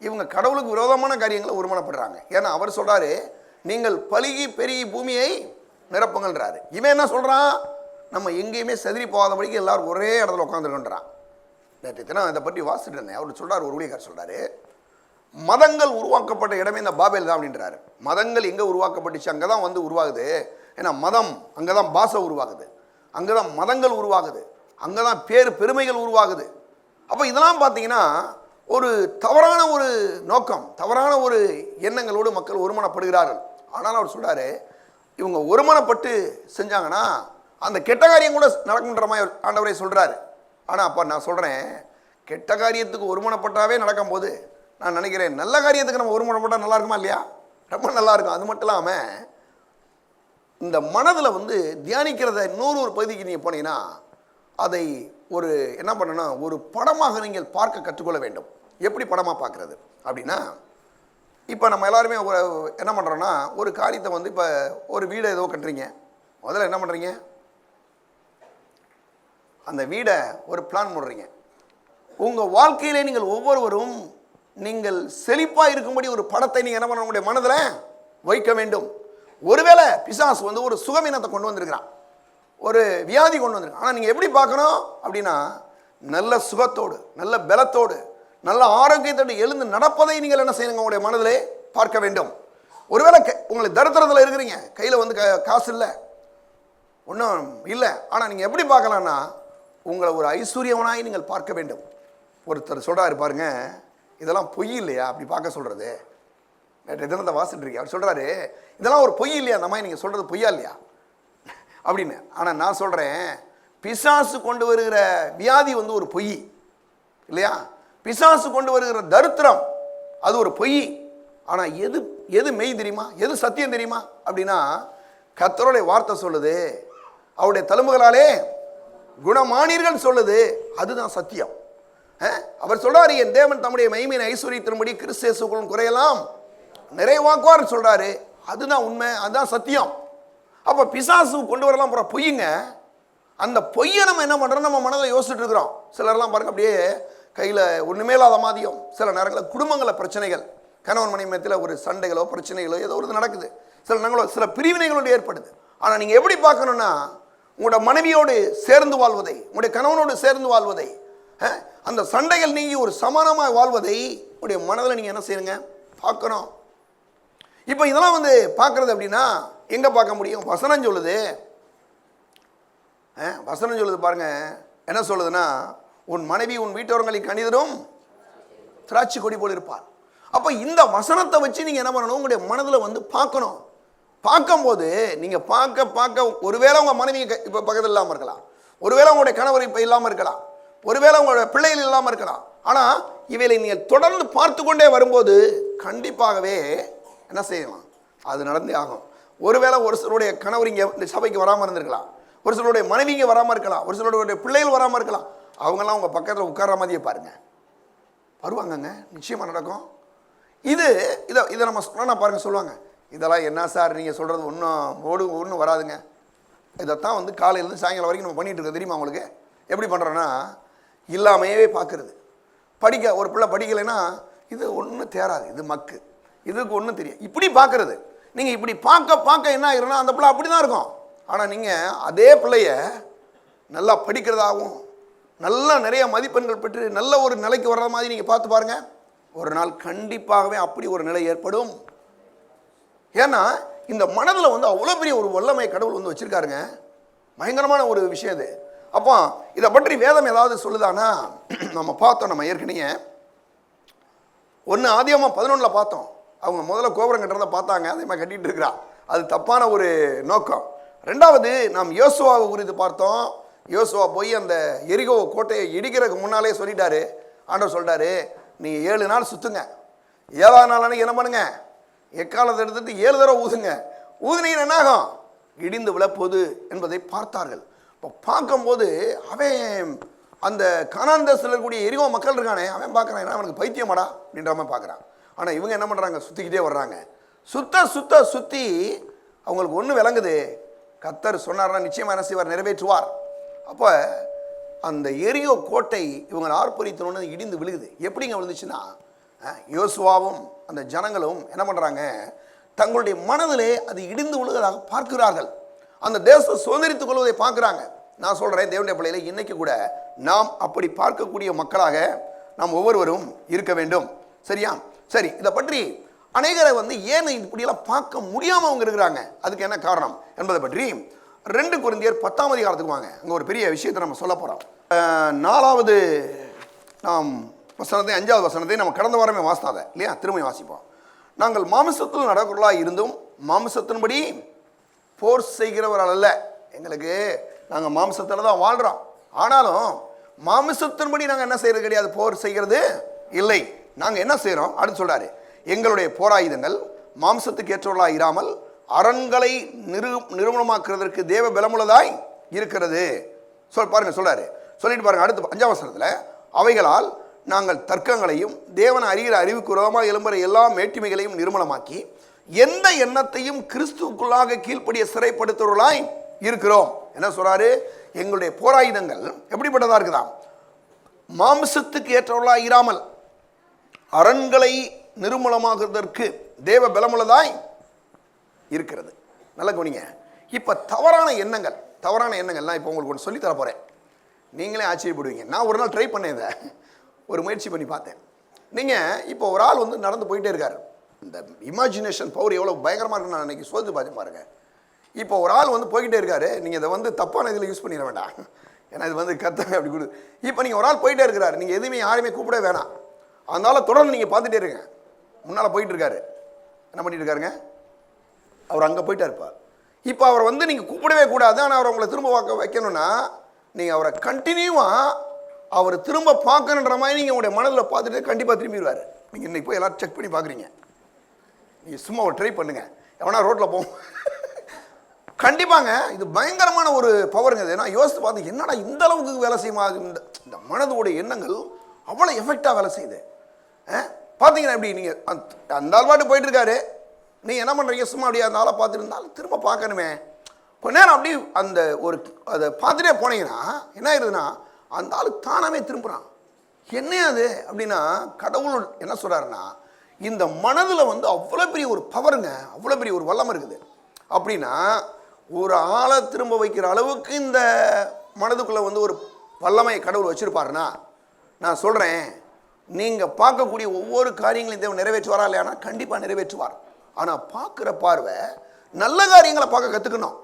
இவங்க கடவுளுக்கு விரோதமான காரியங்களை ஒருமனப்படுறாங்க. ஏன்னா அவர் சொல்கிறாரு, நீங்கள் பலுகி பெருகி பூமியை நிரப்புங்கள்ன்றாரு. இவன் என்ன சொல்கிறான், நம்ம எங்கேயுமே செதறி போகாதபடிக்கு எல்லாரும் ஒரே இடத்துல உட்காந்துருக்கன்றான். நேற்று தினம் இதை பற்றி வாசிட்டு இருந்தேன். அவர் சொல்கிறார், ஒரு ஊழியக்காரர் சொல்கிறாரு, மதங்கள் உருவாக்கப்பட்ட இடமே இந்த பாபேல் தான் அப்படின்றாரு. மதங்கள் எங்கே உருவாக்கப்பட்டுச்சு, அங்கே தான் உருவாகுது. ஏன்னா மதம் அங்கே தான் பாஷை உருவாகுது, அங்கே தான் மதங்கள் உருவாகுது, அங்கே தான் பெருமைகள் உருவாகுது. அப்போ இதெல்லாம் பார்த்தீங்கன்னா ஒரு தவறான ஒரு நோக்கம், தவறான ஒரு எண்ணங்களோடு மக்கள் ஒருமனப்படுகிறார்கள். ஆனால் அவர் சொல்கிறாரு, இவங்க ஒருமனப்பட்டு செஞ்சாங்கன்னா அந்த கெட்ட காரியம் கூட நடக்குன்ற மாதிரி ஆண்டவரே சொல்கிறாரு. ஆனால் அப்போ நான் சொல்கிறேன், கெட்ட காரியத்துக்கு ஒருமனப்பட்டாவே நடக்கும்போது நான் நினைக்கிறேன், நல்ல காரியத்துக்கு நம்ம ஒருமனப்பட்டால் நல்லா இருக்குமா இல்லையா, ரொம்ப நல்லா இருக்கும். அது மட்டும் இல்லாமல் இந்த மனதில் தியானிக்கிறத இன்னொரு பகுதிக்கு நீங்கள் போனீங்கன்னா, அதை ஒரு என்ன பண்ணணும்னா, ஒரு படமாக நீங்கள் பார்க்க கற்றுக்கொள்ள வேண்டும். எப்படி படமாக பார்க்குறது அப்படின்னா, இப்போ நம்ம எல்லாருமே என்ன பண்ணுறோன்னா, ஒரு காரியத்தை இப்போ ஒரு வீடை ஏதோ கட்டுறீங்க. முதல்ல என்ன பண்ணுறீங்க, அந்த வீடை ஒரு பிளான் போடுறீங்க. உங்கள் வாழ்க்கையிலே நீங்கள் ஒவ்வொருவரும் நீங்கள் செழிப்பாக இருக்கும்படி ஒரு படத்தை நீங்கள் என்ன பண்ண உங்களுடைய மனதில் வைக்க வேண்டும். ஒருவேளை பிசாசு ஒரு சுகமீனத்தை கொண்டு வந்திருக்கிறான், ஒரு வியாதி கொண்டு வந்திருக்கான். ஆனால் நீங்கள் எப்படி பார்க்கணும் அப்படின்னா, நல்ல சுகத்தோடு, நல்ல பலத்தோடு, நல்ல ஆரோக்கியத்தோடு எழுந்து நடப்பதை நீங்கள் என்ன செய்யணுங்க, உங்களுடைய மனதிலே பார்க்க வேண்டும். ஒருவேளை உங்களுக்கு தரித்திரத்தில் இருக்கிறீங்க, கையில் காசு இல்லை, ஒன்றும் இல்லை, ஆனால் நீங்கள் எப்படி பார்க்கலான்னா, உங்களை ஒரு ஐஸ்வர்யவனாய் நீங்கள் பார்க்க வேண்டும். ஒருத்தர் சொல்கிறாரு பாருங்க, இதெல்லாம் பொய் இல்லையா அப்படி பார்க்க சொல்கிறது, நேற்று தினத்தை வாசிட்டு இருக்கேன். அவர் சொல்கிறாரு, இதெல்லாம் ஒரு பொய் இல்லையா, அந்த மாதிரி நீங்கள் சொல்கிறது பொய்யா இல்லையா அப்படின்னு. ஆனால் நான் சொல்கிறேன், பிசாசு கொண்டு வருகிற வியாதி ஒரு பொய் இல்லையா, பிசாசு கொண்டு வருகிற தரித்திரம் அது ஒரு பொய். ஆனால் எது மெய் தெரியுமா, எது சத்தியம் தெரியுமா அப்படின்னா, கர்த்தருடைய வார்த்தை சொல்லுது, அவருடைய தழும்புகளாலே குணமானீர்கள் சொல்லுது, அதுதான் சத்தியம். அவர் சொல்றாரு, என் தேவன் தம்முடைய மகிமையின் ஐஸ்வரியத்தின்படி கிறிஸ்து இயேசுவுக்குள் குறையெல்லாம் நிறைவாக்குவார் சொல்றாரு, அதுதான் உண்மை, அதுதான் சத்தியம். அப்போ பிசாசு கொண்டு வரலாம் போகிற பொய்யுங்க, அந்த பொய்யை நம்ம என்ன பண்ணுறோம், நம்ம மனதை யோசிச்சுட்டு இருக்கிறோம். சிலர்லாம் பாருங்க, அப்படியே கையில் ஒன்றுமே இல்லாத மாதிரியும், சில நேரங்களில் குடும்பங்களில் பிரச்சனைகள், கணவன் மனைவி மத்தியில் ஒரு சண்டைகளோ பிரச்சனைகளோ ஏதோ ஒரு நடக்குது, சில நேரங்களோ சில பிரிவினைகளோடு ஏற்படுது. ஆனால் நீங்கள் எப்படி பார்க்கணுன்னா, உங்களோட மனைவியோடு சேர்ந்து வாழ்வதை, உங்களுடைய கணவனோடு சேர்ந்து வாழ்வதை, அந்த சண்டைகள் நீங்கி ஒரு சமானமாக வாழ்வதை உங்களுடைய மனதில் நீங்கள் என்ன செய்யுங்க, பார்க்கணும். இப்போ இதெல்லாம் பார்க்குறது அப்படின்னா எங்கே பார்க்க முடியும், வசனம் சொல்லுது. வசனம் சொல்லுது பாருங்க, என்ன சொல்லுதுன்னா, உன் மனைவி உன் வீட்டோரங்களை கணிதரும் திராட்சை கொடி போல் இருப்பார். அப்போ இந்த வசனத்தை வச்சு நீங்கள் என்ன பண்ணணும், உங்களுடைய மனதில் வந்து பார்க்கணும். பார்க்கும்போது நீங்கள் பார்க்க ஒருவேளை உங்கள் மனைவி இப்போ பக்கத்தில் இல்லாமல் இருக்கலாம், ஒருவேளை உங்களுடைய கணவர் இப்போ இல்லாமல் இருக்கலாம், ஒருவேளை உங்களுடைய பிள்ளைகள் இல்லாமல் இருக்கலாம். ஆனால் இவைகளை நீங்கள் தொடர்ந்து பார்த்து கொண்டே வரும்போது கண்டிப்பாகவே என்ன செய்யலாம், அது நடந்தே ஆகும். ஒருவேளை ஒரு சிலருடைய கணவர் இங்கே இந்த சபைக்கு வராமல் இருந்திருக்கலாம், ஒரு சிலருடைய மனைவி இங்கே வராமல் இருக்கலாம், ஒரு சிலருடைய பிள்ளைகள் வராமல் இருக்கலாம். அவங்கெல்லாம் உங்கள் பக்கத்தில் உட்கார்ற மாதிரியே பாருங்க, வருவாங்கங்க, நிச்சயமாக நடக்கும். இதை நம்ம சொன்னால் பாருங்க, சொல்லுவாங்க இதெல்லாம் என்ன சார் நீங்கள் சொல்கிறது ஒன்றும் வராதுங்க. இதைத்தான் வந்து காலையிலேருந்து சாயங்காலம் வரைக்கும் நம்ம பண்ணிகிட்டு இருக்கோம். தெரியுமா உங்களுக்கு எப்படி பண்ணுறோன்னா, இல்லாமையே பார்க்குறது. ஒரு பிள்ளை படிக்கலைன்னா இது ஒன்றும் தேராது, இது மக்கு, இதுக்கு ஒன்றும் தெரியும், இப்படி பார்க்குறது. நீங்கள் இப்படி பார்க்க என்ன ஆகிருன்னா அந்த பிள்ளை அப்படி தான் இருக்கும். ஆனால் நீங்கள் அதே பிள்ளைய நல்லா படிக்கிறதாகவும் நல்லா நிறைய மதிப்பெண்கள் பெற்று நல்ல ஒரு நிலைக்கு வர்ற மாதிரி நீங்கள் பார்த்து பாருங்கள், ஒரு நாள் கண்டிப்பாகவே அப்படி ஒரு நிலை ஏற்படும். ஏன்னா இந்த மனதில் வந்து அவ்வளோ பெரிய ஒரு வல்லமை கடவுள் வந்து வச்சுருக்காருங்க, பயங்கரமான ஒரு விஷயம் இது. அப்போ இதை பற்றி வேதம் ஏதாவது சொல்லுதானா, நம்ம பார்த்தோம். நம்ம ஏற்கனவே ஆதியாகமம் 11 பார்த்தோம். அவங்க முதல்ல கோபுரம் கட்டுறதை பார்த்தாங்க, அதே மாதிரி கட்டிகிட்டு இருக்கிறா, அது தப்பான ஒரு நோக்கம். ரெண்டாவது நாம் யோசுவாவை குறித்து பார்த்தோம். யோசுவா போய் அந்த எரிகோ கோட்டையை இடிக்கிறதுக்கு முன்னாலே சொல்லிட்டாரு, ஆண்டவர் சொல்லிட்டாரு, நீ 7 நாள் சுற்றுங்க, 7ஆவது நாள் அன்னைக்கு என்ன பண்ணுங்க, எக்காலத்தை எடுத்துட்டு 7 தடவை ஊதுங்க, ஊதுனீங்க என்னாகும், இடிந்து விழப்போகுது என்பதை பார்த்தார்கள். இப்போ பார்க்கும்போது அவன் அந்த கானான் தேசத்தில் இருக்கக்கூடிய எரிகோ மக்கள் இருக்கானே, அவன் பார்க்குறான், ஏன்னா அவனுக்கு பைத்தியமாடா அப்படின்ற மாதிரி பார்க்குறான். ஆனால் இவங்க என்ன பண்ணுறாங்க, சுற்றிக்கிட்டே வர்றாங்க. சுற்றி அவங்களுக்கு ஒன்று விளங்குது, கர்த்தர் சொன்னார்னா நிச்சயமாக என்ன செய்வார், நிறைவேற்றுவார். அப்போ அந்த எரியோ கோட்டை இவங்களை ஆர்ப்பரித்தோன்னு இடிந்து விழுகுது. எப்படிங்க விழுந்துச்சுன்னா, யோசுவாவும் அந்த ஜனங்களும் என்ன பண்ணுறாங்க, தங்களுடைய மனதிலே அது இடிந்து விழுவதாக பார்க்கிறார்கள், அந்த தேசத்தை சுதந்திரித்துக் கொள்வதை பார்க்குறாங்க. நான் சொல்கிறேன், தேவனுடைய பிள்ளைகளை இன்னைக்கு கூட நாம் அப்படி பார்க்கக்கூடிய மக்களாக நாம் ஒவ்வொருவரும் இருக்க வேண்டும். சரியா? சரி, இதை பற்றி அநேகரை வந்து ஏன் இப்படியெல்லாம் பார்க்க முடியாமல் அவங்க இருக்கிறாங்க, அதுக்கு என்ன காரணம் என்பதை பற்றி 2 கொரிந்தியர் 10ஆம் அதிகாரத்துக்கு வாங்க. அங்கே ஒரு பெரிய விஷயத்தை நம்ம சொல்ல போகிறோம். 4வது நாம் வசனத்தை 5வது வசனத்தை நம்ம கடந்த வாரமே வாசித்தாத இல்லையா, திரும்ப வாசிப்போம். நாங்கள் மாமிசத்தில் நடக்கிறவர்களாக இருந்தும் மாமிசத்தின்படி போர் செய்கிறவர்கள் அல்ல. எங்களுக்கு நாங்கள் மாமிசத்தில் தான் வாழ்கிறோம், ஆனாலும் மாமிசத்தின்படி நாங்கள் என்ன செய்கிறது கிடையாது, போர் செய்கிறது இல்லை. நாங்கள் என்ன செய்கிறோம் அடுத்து சொல்கிறாரு, எங்களுடைய போராயுதங்கள் மாம்சத்துக்கு ஏற்றவர்களாக இராமல் அரண்களை நிறுவனமாக்குறதற்கு தேவ பலமுள்ளதாய் இருக்கிறது. பாருங்க சொல்றாரு, சொல்லிட்டு பாருங்க அடுத்து 5ஆம் வசனத்தில், அவைகளால் நாங்கள் தர்க்கங்களையும் தேவனை அறிகிற அறிவுக்கு விரோதமாக எழும்புற எல்லா மேட்டிமைகளையும் நிர்மூலமாக்கி எந்த எண்ணத்தையும் கிறிஸ்துவுக்குள்ளாக கீழ்ப்படிய சிறைப்படுத்துவர்களாய் இருக்கிறோம். என்ன சொல்றாரு, எங்களுடைய போராயுதங்கள் எப்படிப்பட்டதா இருக்குதாம், மாம்சத்துக்கு ஏற்றவர்களாக இராமல் அரண்களை நிர்மூலமாகுவதற்கு தேவ பலமுள்ளதாய் இருக்கிறது. நல்ல கவனிங்க. இப்போ தவறான எண்ணங்கள் நான் இப்போ உங்களுக்கு ஒன்று சொல்லித்தர போகிறேன், நீங்களே ஆச்சரியப்படுவீங்க. நான் ஒரு நாள் ட்ரை பண்ணேன், இதை ஒரு முயற்சி பண்ணி பார்த்தேன். நீங்கள் இப்போ ஒரு ஆள் வந்து நடந்து போயிட்டே இருக்காரு, இந்த இமேஜினேஷன் பவர் எவ்வளோ பயங்கரமாக இருக்குன்னு நான் அன்றைக்கி சோதித்து பார்த்து பாருங்க. இப்போ ஒரு ஆள் வந்து போய்கிட்டே இருக்காரு, நீங்கள் இதை வந்து தப்பான இதில் யூஸ் பண்ணிட வேண்டாம், ஏன்னா இது வந்து கத்தங்க அப்படி கொடு. இப்போ நீங்கள் ஒரு ஆள் போயிட்டே இருக்கிறாரு, நீங்கள் எதுவுமே யாரையுமே கூப்பிட வேணாம், அதனால தொடர்ந்து நீங்கள் பார்த்துட்டே இருங்க. முன்னால் போயிட்டு இருக்காரு, என்ன பண்ணிட்டு இருக்காருங்க, அவர் அங்கே போயிட்டா இருப்பார். இப்போ அவரை வந்து நீங்கள் கூப்பிடவே கூடாது, ஆனால் அவரை உங்களை திரும்ப வைக்கணும்னா நீங்கள் அவரை கண்டினியூவாக அவர் திரும்ப பார்க்கணுன்ற மாதிரி நீங்கள் உங்களுடைய மனதில் பார்த்துட்டு கண்டிப்பாக திரும்பிடுவார். நீங்கள் இன்றைக்கி போய் எல்லோரும் செக் பண்ணி பார்க்குறீங்க, நீங்கள் சும்மா ஒரு ட்ரை பண்ணுங்கள், எவனா ரோட்டில் போகும் கண்டிப்பாங்க. இது பயங்கரமான ஒரு பவருங்க. இது நான் யோசித்து பார்த்து, என்னடா இந்த அளவுக்கு வேலை செய்யுமா, இந்த மனதோடைய எண்ணங்கள் அவ்வளோ எஃபெக்டாக வேலை செய்யுது. பார்த்தீங்கன்னா எப்படி, நீங்கள் அந்த ஆள்பாட்டு போயிட்டு இருக்காரு, நீங்கள் என்ன பண்ணுறீங்க, சும்மா அப்படியே அந்த ஆளை பார்த்துட்டு இருந்தாலும் திரும்ப பார்க்கணுமே, கொஞ்ச நேரம் அப்படி அந்த ஒரு அதை பார்த்துட்டே போனீங்கன்னா என்ன ஆயிடுதுன்னா அந்த ஆள் தானாமே திரும்புகிறான். என்ன அது அப்படின்னா, கடவுள் என்ன சொல்கிறாருன்னா, இந்த மனதில் வந்து அவ்வளோ பெரிய ஒரு பவருங்க, அவ்வளோ பெரிய ஒரு வல்லம் இருக்குது. அப்படின்னா ஒரு ஆளை திரும்ப வைக்கிற அளவுக்கு இந்த மனதுக்குள்ளே வந்து ஒரு வல்லமை கடவுள் வச்சுருப்பாருன்னா, நான் சொல்கிறேன், நீங்கள் பார்க்கக்கூடிய ஒவ்வொரு காரியங்களையும் தேவன் நிறைவேற்றுவாரா இல்லையானா, கண்டிப்பாக நிறைவேற்றுவார். ஆனால் பார்க்குற பார்வை நல்ல காரியங்களை பார்க்க கற்றுக்கணும்.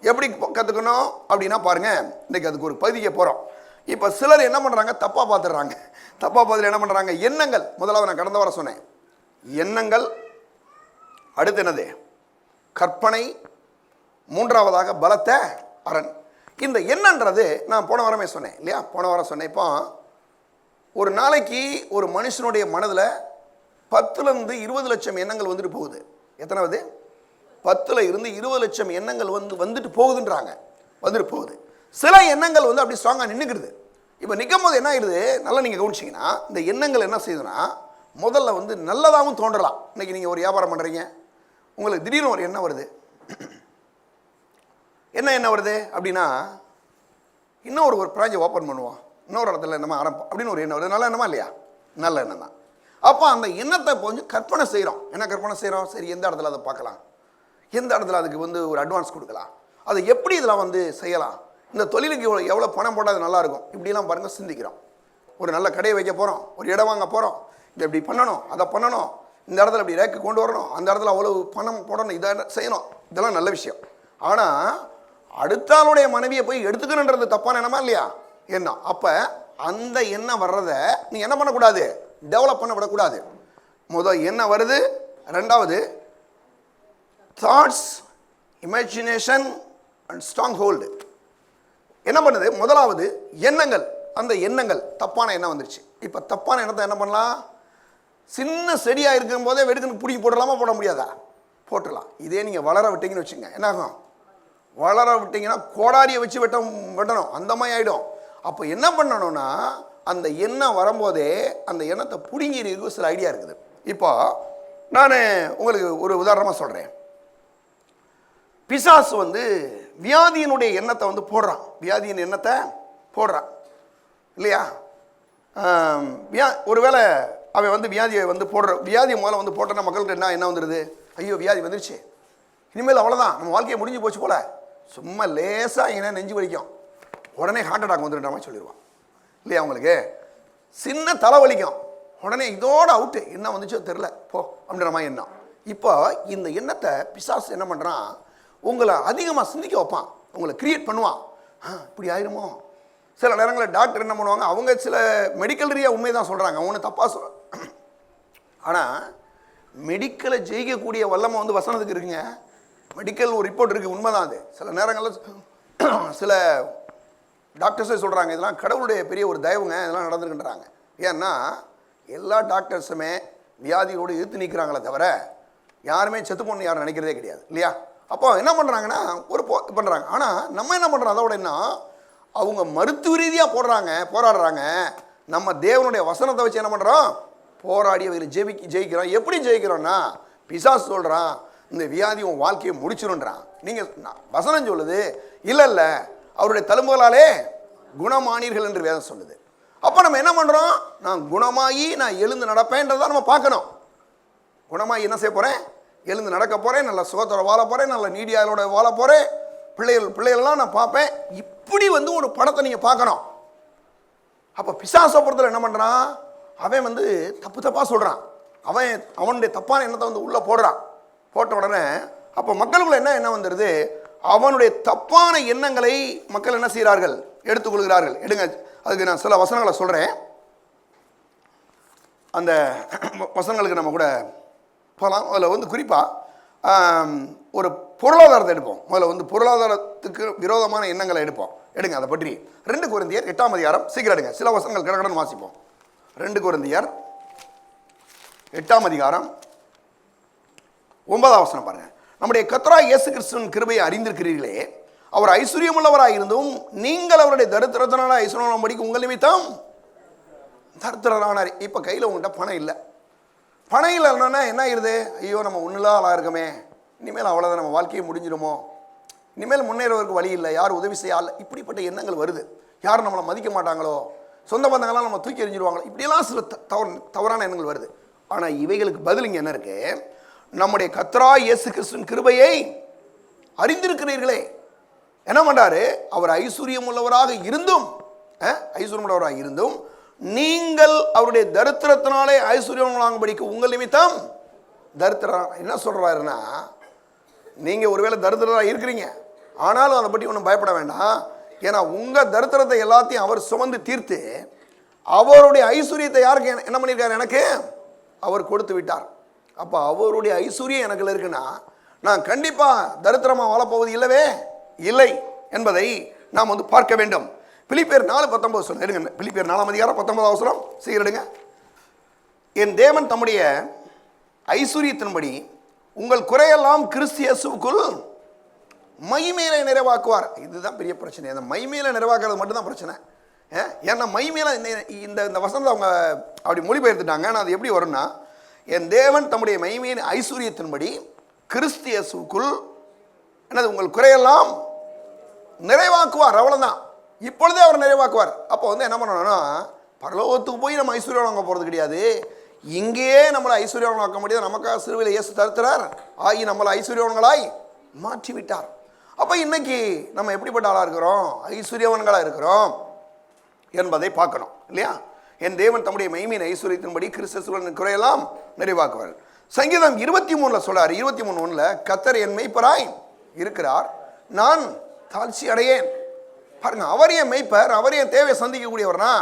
எப்படி கற்றுக்கணும் அப்படின்னா பாருங்கள், இன்றைக்கி அதுக்கு ஒரு பகுதிக்கு போகிறோம். இப்போ சிலர் என்ன பண்ணுறாங்க, தப்பாக பார்த்துடுறாங்க. தப்பாக பார்த்துட்டு என்ன பண்ணுறாங்க, எண்ணங்கள். முதலாவது நான் கடந்த வாரம் சொன்னேன், எண்ணங்கள். அடுத்து என்னது, கற்பனை. மூன்றாவதாக பலத்த அரண். இந்த எண்ணன்றது நான் போன வாரமே சொன்னேன் இல்லையா, போன வாரம் சொன்னேன். இப்போ ஒரு நாளைக்கு ஒரு மனுஷனுடைய மனதில் 10 to 20 லட்சம் எண்ணங்கள் வந்துட்டு போகுது. எத்தனாவது, 10 to 20 லட்சம் எண்ணங்கள் வந்துட்டு போகுதுன்றாங்க, வந்துட்டு போகுது. சில எண்ணங்கள் அப்படி ஸ்ட்ராங்காக நின்றுக்குது. இப்போ நிற்கும் போது என்ன ஆயிடுது, நல்லா நீங்கள் கவனிச்சிங்கன்னா, இந்த எண்ணங்கள் என்ன செய்யுதுன்னா, முதல்ல நல்லதாகவும் தோன்றலாம். இன்றைக்கி நீங்கள் ஒரு வியாபாரம் பண்ணுறீங்க, உங்களுக்கு திடீர்னு ஒரு எண்ணம் வருது. என்ன வருது அப்படின்னா, இன்னும் ஒரு பிராஞ்சை ஓப்பன் பண்ணுவோம், இன்னொரு இடத்துல நம்ம ஆரம்பம் அப்படின்னு ஒரு எண்ணம் வருது. நல்ல எண்ணமா இல்லையா, நல்ல எண்ணம் தான். அப்போ அந்த எண்ணத்தை கொஞ்சம் கற்பனை செய்கிறோம். என்ன கற்பனை செய்கிறோம், சரி எந்த இடத்துல அதை பார்க்கலாம், எந்த இடத்துல அதுக்கு ஒரு அட்வான்ஸ் கொடுக்கலாம், அதை எப்படி இதில் செய்யலாம், இந்த தொழிலுக்கு எவ்வளோ பணம் போட்டால் அது நல்லாயிருக்கும், இப்படிலாம் பாருங்கள் சிந்திக்கிறோம். ஒரு நல்ல கடையை வைக்க போகிறோம், ஒரு இடம் வாங்க போகிறோம், இதை இப்படி பண்ணணும், அதை பண்ணணும், இந்த இடத்துல இப்படி ரேக்கு கொண்டு வரணும், அந்த இடத்துல அவ்வளோ பணம் போடணும், இதை செய்யணும், இதெல்லாம் நல்ல விஷயம். ஆனால் அடுத்த ஆளுடைய மனைவியை போய் எடுத்துக்கணுன்றது தப்பான எண்ணமா இல்லையா, எண்ணம். அப்போ அந்த எண்ணம் வர்றதை நீங்கள் என்ன பண்ணக்கூடாது, டெவலப் பண்ண விடக்கூடாது. முதல் எண்ணம் வருது. ரெண்டாவது thoughts, imagination and strong hold. என்ன பண்ணுது, முதலாவது எண்ணங்கள். அந்த எண்ணங்கள் தப்பான எண்ணம் வந்துருச்சு. இப்போ தப்பான எண்ணத்தை என்ன பண்ணலாம், சின்ன செடியாக இருக்கும் போதே வெடுக்குன்னு பிடிக்கி போடலாமா, போட முடியாதா, போட்டுடலாம். இதே நீங்கள் வளர விட்டீங்கன்னு வச்சுங்க, என்னாகும், வளர விட்டீங்கன்னா கோடாரியை வச்சு வெட்டணும், அந்த மாதிரி ஆகிடும். அப்போ என்ன பண்ணணும்னா, அந்த எண்ணம் வரும்போதே அந்த எண்ணத்தை பிடிங்கிறதுக்கு சில ஐடியா இருக்குது. இப்போ நான் உங்களுக்கு ஒரு உதாரணமாக சொல்கிறேன். பிசாசு வியாதியினுடைய எண்ணத்தை போடுறான், வியாதியின் எண்ணத்தை போடுறான் இல்லையா. ஒருவேளை அவன் வியாதியை போடுற, வியாதியை முதல்ல போட்டோன்னா மக்கள்கிட்ட என்ன வந்துடுது, ஐயோ வியாதி வந்துருச்சு, இனிமேல் அவ்வளோதான், நம்ம வாழ்க்கையை முடிஞ்சு போச்சு போல. சும்மா லேசாக என்ன நெஞ்சு வலிக்கும், உடனே ஹார்ட் அட்டாக் வந்துடுற மாதிரி சொல்லிடுவான் இல்லையா. அவங்களுக்கு சின்ன தலைவலிக்கும், உடனே இதோட அவுட்டு, என்ன வந்துச்சோ தெரில போ அப்படின்ற மாதிரி எண்ணம். இப்போ இந்த எண்ணத்தை பிசாசு என்ன பண்ணுறான், உங்களை அதிகமாக சிந்திக்க வைப்பான், உங்களை கிரியேட் பண்ணுவான். இப்படி ஆயிருமோ. சில நேரங்களில் டாக்டர் என்ன பண்ணுவாங்க, அவங்க சில மெடிக்கல் ரீதியாக உண்மை தான் சொல்கிறாங்க, அவங்க ஒன்று தப்பாக சொல்ல. ஆனால் மெடிக்கலை ஜெயிக்கக்கூடிய வல்லமை வசனத்துக்கு இருக்குங்க. மெடிக்கல் ஒரு ரிப்போர்ட் இருக்குது, உண்மை தான் அது. சில நேரங்களில் சில டாக்டர்ஸே சொல்கிறாங்க, இதெல்லாம் கடவுளுடைய பெரிய ஒரு தயவுங்க, இதெல்லாம் நடந்துருக்குன்றாங்க. ஏன்னா எல்லா டாக்டர்ஸுமே வியாதியோடு எதிர்த்து நிற்கிறாங்களே தவிர யாருமே செத்து போகணுன்னு யாரும் நினைக்கிறதே கிடையாது இல்லையா. அப்போ என்ன பண்ணுறாங்கன்னா ஒரு பண்ணுறாங்க. ஆனால் நம்ம என்ன பண்ணுறோம், அதோட என்ன, அவங்க மருத்துவ ரீதியாக போராடுறாங்க. நம்ம தேவனுடைய வசனத்தை வச்சு என்ன பண்ணுறோம், போராடி அவைகளை ஜெயிக்கிறோம். எப்படி ஜெயிக்கிறோன்னா, பிசாசு சொல்கிறான் இந்த வியாதி உன் வாழ்க்கையை முடிச்சிடும்ன்றான். நீங்கள் வசனம் சொல்லுது இல்லை, அவருடைய தழும்புகளாலே குணமானீர்கள் என்று வேதம் சொல்லுது. அப்போ நம்ம என்ன பண்ணுறோம், நான் குணமாகி நான் எழுந்து நடப்பேன்றதான் நம்ம பார்க்கணும். குணமாகி என்ன செய்ய போகிறேன், எழுந்து நடக்க போகிறேன், நல்ல சுகத்தோட வாழ போகிறேன், நல்ல நீடியாளோட வாழ போகிறேன், பிள்ளைகள்லாம் நான் பார்ப்பேன். இப்படி ஒரு படத்தை நீங்கள் பார்க்கணும். அப்போ பிசாசை பொறுத்தல என்ன பண்ணுறான், அவன் தப்பாக சொல்கிறான், அவனுடைய தப்பான எண்ணத்தை உள்ளே போடுறான். போட்ட உடனே அப்போ மக்களுக்குள்ள என்ன வந்துடுது, அவனுடைய தப்பான எண்ணங்களை மக்கள் என்ன செய்கிறார்கள், எடுத்துக்கொள்கிறார்கள். எடுங்க, அதுக்கு நான் சில வசனங்களை சொல்கிறேன். அந்த வசனங்களுக்கு நம்ம கூட போகலாம். அதில் குறிப்பாக ஒரு பொருளாதாரத்தை எடுப்போம். முதல்ல பொருளாதாரத்துக்கு விரோதமான எண்ணங்களை எடுங்க. அதை பற்றி 2 கொரிந்தியர் 8ஆம் அதிகாரம், சீக்கிரம் எடுங்க, சில வசனங்கள் கடகடன் வாசிப்போம். 2 கொரிந்தியர் 8ஆம் அதிகாரம் 9ஆம் வசனம் பாருங்க. நம்முடைய கர்த்தராகிய இயேசு கிறிஸ்துவின் கிருபையை அறிந்திருக்கிறீர்களே, அவர் ஐஸ்வர்யமுள்ளவராக இருந்தும் நீங்கள் அவருடைய தரித்திரத்தினால ஐஸ்வர்யம்படிக்கு உங்கள் நிமித்தம் தரித்திரரானார். இப்போ கையில் உங்கள்கிட்ட பணம் இல்லை, பணம் இல்லைன்னா என்ன ஆயிடுது, ஐயோ நம்ம ஒன்றுலாம் ஆளாக இருக்கமே, இனிமேல் அவ்வளோதான், நம்ம வாழ்க்கையை முடிஞ்சிடுமோ, இனிமேல் முன்னேறுவதற்கு வழி இல்லை, யார் உதவி செய்ய ஆள், இப்படிப்பட்ட எண்ணங்கள் வருது. யாரும் நம்மளை மதிக்க மாட்டாங்களோ, சொந்த பந்தங்கள்லாம் நம்ம தூக்கி எறிஞ்சிருவாங்களோ, இப்படியெல்லாம் சில தவறான எண்ணங்கள் வருது. ஆனால் இவைகளுக்கு பதில் இங்கே என்ன இருக்கு, நம்முடைய கர்த்தராகிய இயேசு கிறிஸ்துவின் கிருபையை அறிந்திருக்கிறீர்களே. என்ன பண்றாரு, அவர் ஐஸ்வர்யம் உள்ளவராக இருந்தும் நீங்கள் அவருடைய தரித்திரத்தினாலே ஐஸ்வர்யம் வாங்கும்படிக்கு உங்கள் நிமித்தம் தரித்திரம். என்ன சொல்றாருன்னா, நீங்க ஒருவேளை தரித்திரராக இருக்கிறீங்க, ஆனாலும் அதை பற்றி ஒன்றும் பயப்பட வேண்டாம், ஏன்னா உங்கள் தரித்திரத்தை எல்லாத்தையும் அவர் சுமந்து தீர்த்து அவருடைய ஐஸ்வர்யத்தை யாருக்கு என்ன பண்ணியிருக்காரு? எனக்கு அவர் கொடுத்து விட்டார். அப்போ அவருடைய ஐஸ்வர்யம் எனக்கு இருக்குன்னா நான் கண்டிப்பாக தரித்திரமாக வாழப்போவது இல்லவே இல்லை என்பதை நாம் வந்து பார்க்க வேண்டும். பிலிப்பியர் 4:19 சொல்ல எடுங்க. பிலிப்பியர் 4:19 சீக்கிரடுங்க. என் தேவன் தம்முடைய ஐஸ்வர்யத்தின்படி உங்கள் குறையெல்லாம் கிறிஸ்து இயேசுவுக்குள் மகிமையில நிறைவாக்குவார். இதுதான் பெரிய பிரச்சனை. அந்த மகிமையில நிறைவாக்குறது மட்டும்தான் பிரச்சனை. ஏன்னா மகிமையில இந்த வசனத்தை அவங்க அப்படி மொழிபெயர்த்துட்டாங்க. ஆனால் அது எப்படி வரும்னா, என் தேவன் தம்முடைய மகிமையின் ஐஸ்வர்யத்தின்படி கிறிஸ்து இயேசுவுக்குள் என்னது உங்கள் குறையெல்லாம் நிறைவாக்குவார். அவ்வளோதான். இப்பொழுதே அவர் நிறைவாக்குவார். அப்போ வந்து என்ன பண்ணணும்னா, பரலோகத்துக்கு போய் நம்ம ஐஸ்வர்யம் வாங்க போகிறது கிடையாது. இங்கேயே நம்மளை ஐஸ்வர்யவான்களாக்க முடியாது. நமக்காக சிலுவையில் இயேசு தருத்துறார் ஆகி நம்மளை ஐஸ்வர்யவான்களாய் மாற்றிவிட்டார். அப்போ இன்னைக்கு நம்ம எப்படிப்பட்ட ஆளாக இருக்கிறோம்? ஐஸ்வர்யவான்களாக இருக்கிறோம் என்பதை பார்க்கணும் இல்லையா? என் தேவன் தம்முடைய மகிமையின் ஐஸ்வர்யத்தின்படி கிறிஸ்துவின் குறையெல்லாம் நிறைவாக்குவார். சங்கீதம் 23 சொல்றார். 23:1 கர்த்தர் என் மெய்ப்பராய் இருக்கிறார், நான் தாழ்ச்சி அடையேன். பாருங்க, அவர் என் மெய்ப்பர், அவர் என் தேவையை சந்திக்கக்கூடியவர்னா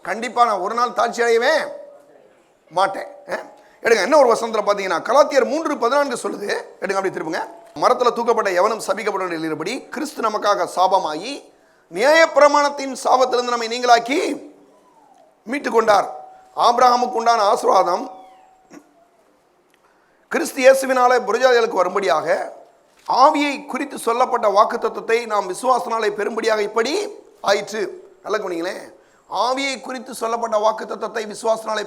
கண்டிப்பாக நான் ஒரு நாள் தாழ்ச்சி அடையவே மாட்டேன். எடுங்க, என்ன ஒரு வசனத்தில் பார்த்தீங்கன்னா கலாத்தியர் 3:14 சொல்லுது. எடுங்க, அப்படி திருப்புங்க. மரத்தில் தூக்கப்பட்ட எவனும் சபிக்கப்பட எழுதியபடி கிறிஸ்து நமக்காக சாபமாகி நியாயப்பிரமாணத்தின் சாபத்திலிருந்து நம்மை நீங்களாக்கி மீட்டு கொண்டார். ஆபிரகாமுக்கு உண்டான ஆசீர்வாதம் கிறிஸ்து இயேசுவினாலே புரஜாதிகளுக்கு வரும்படியாக ஆவியை குறித்து சொல்லப்பட்ட வாக்குத்தத்தத்தை நாம் விசுவாசனாலே பெரும்படியாக இப்படி ஆயிற்று. நல்லா கவனிங்களேன். ஆவியை குறித்து சொல்லப்பட்ட வாக்குத்தத்தத்தை விசுவாசனாலே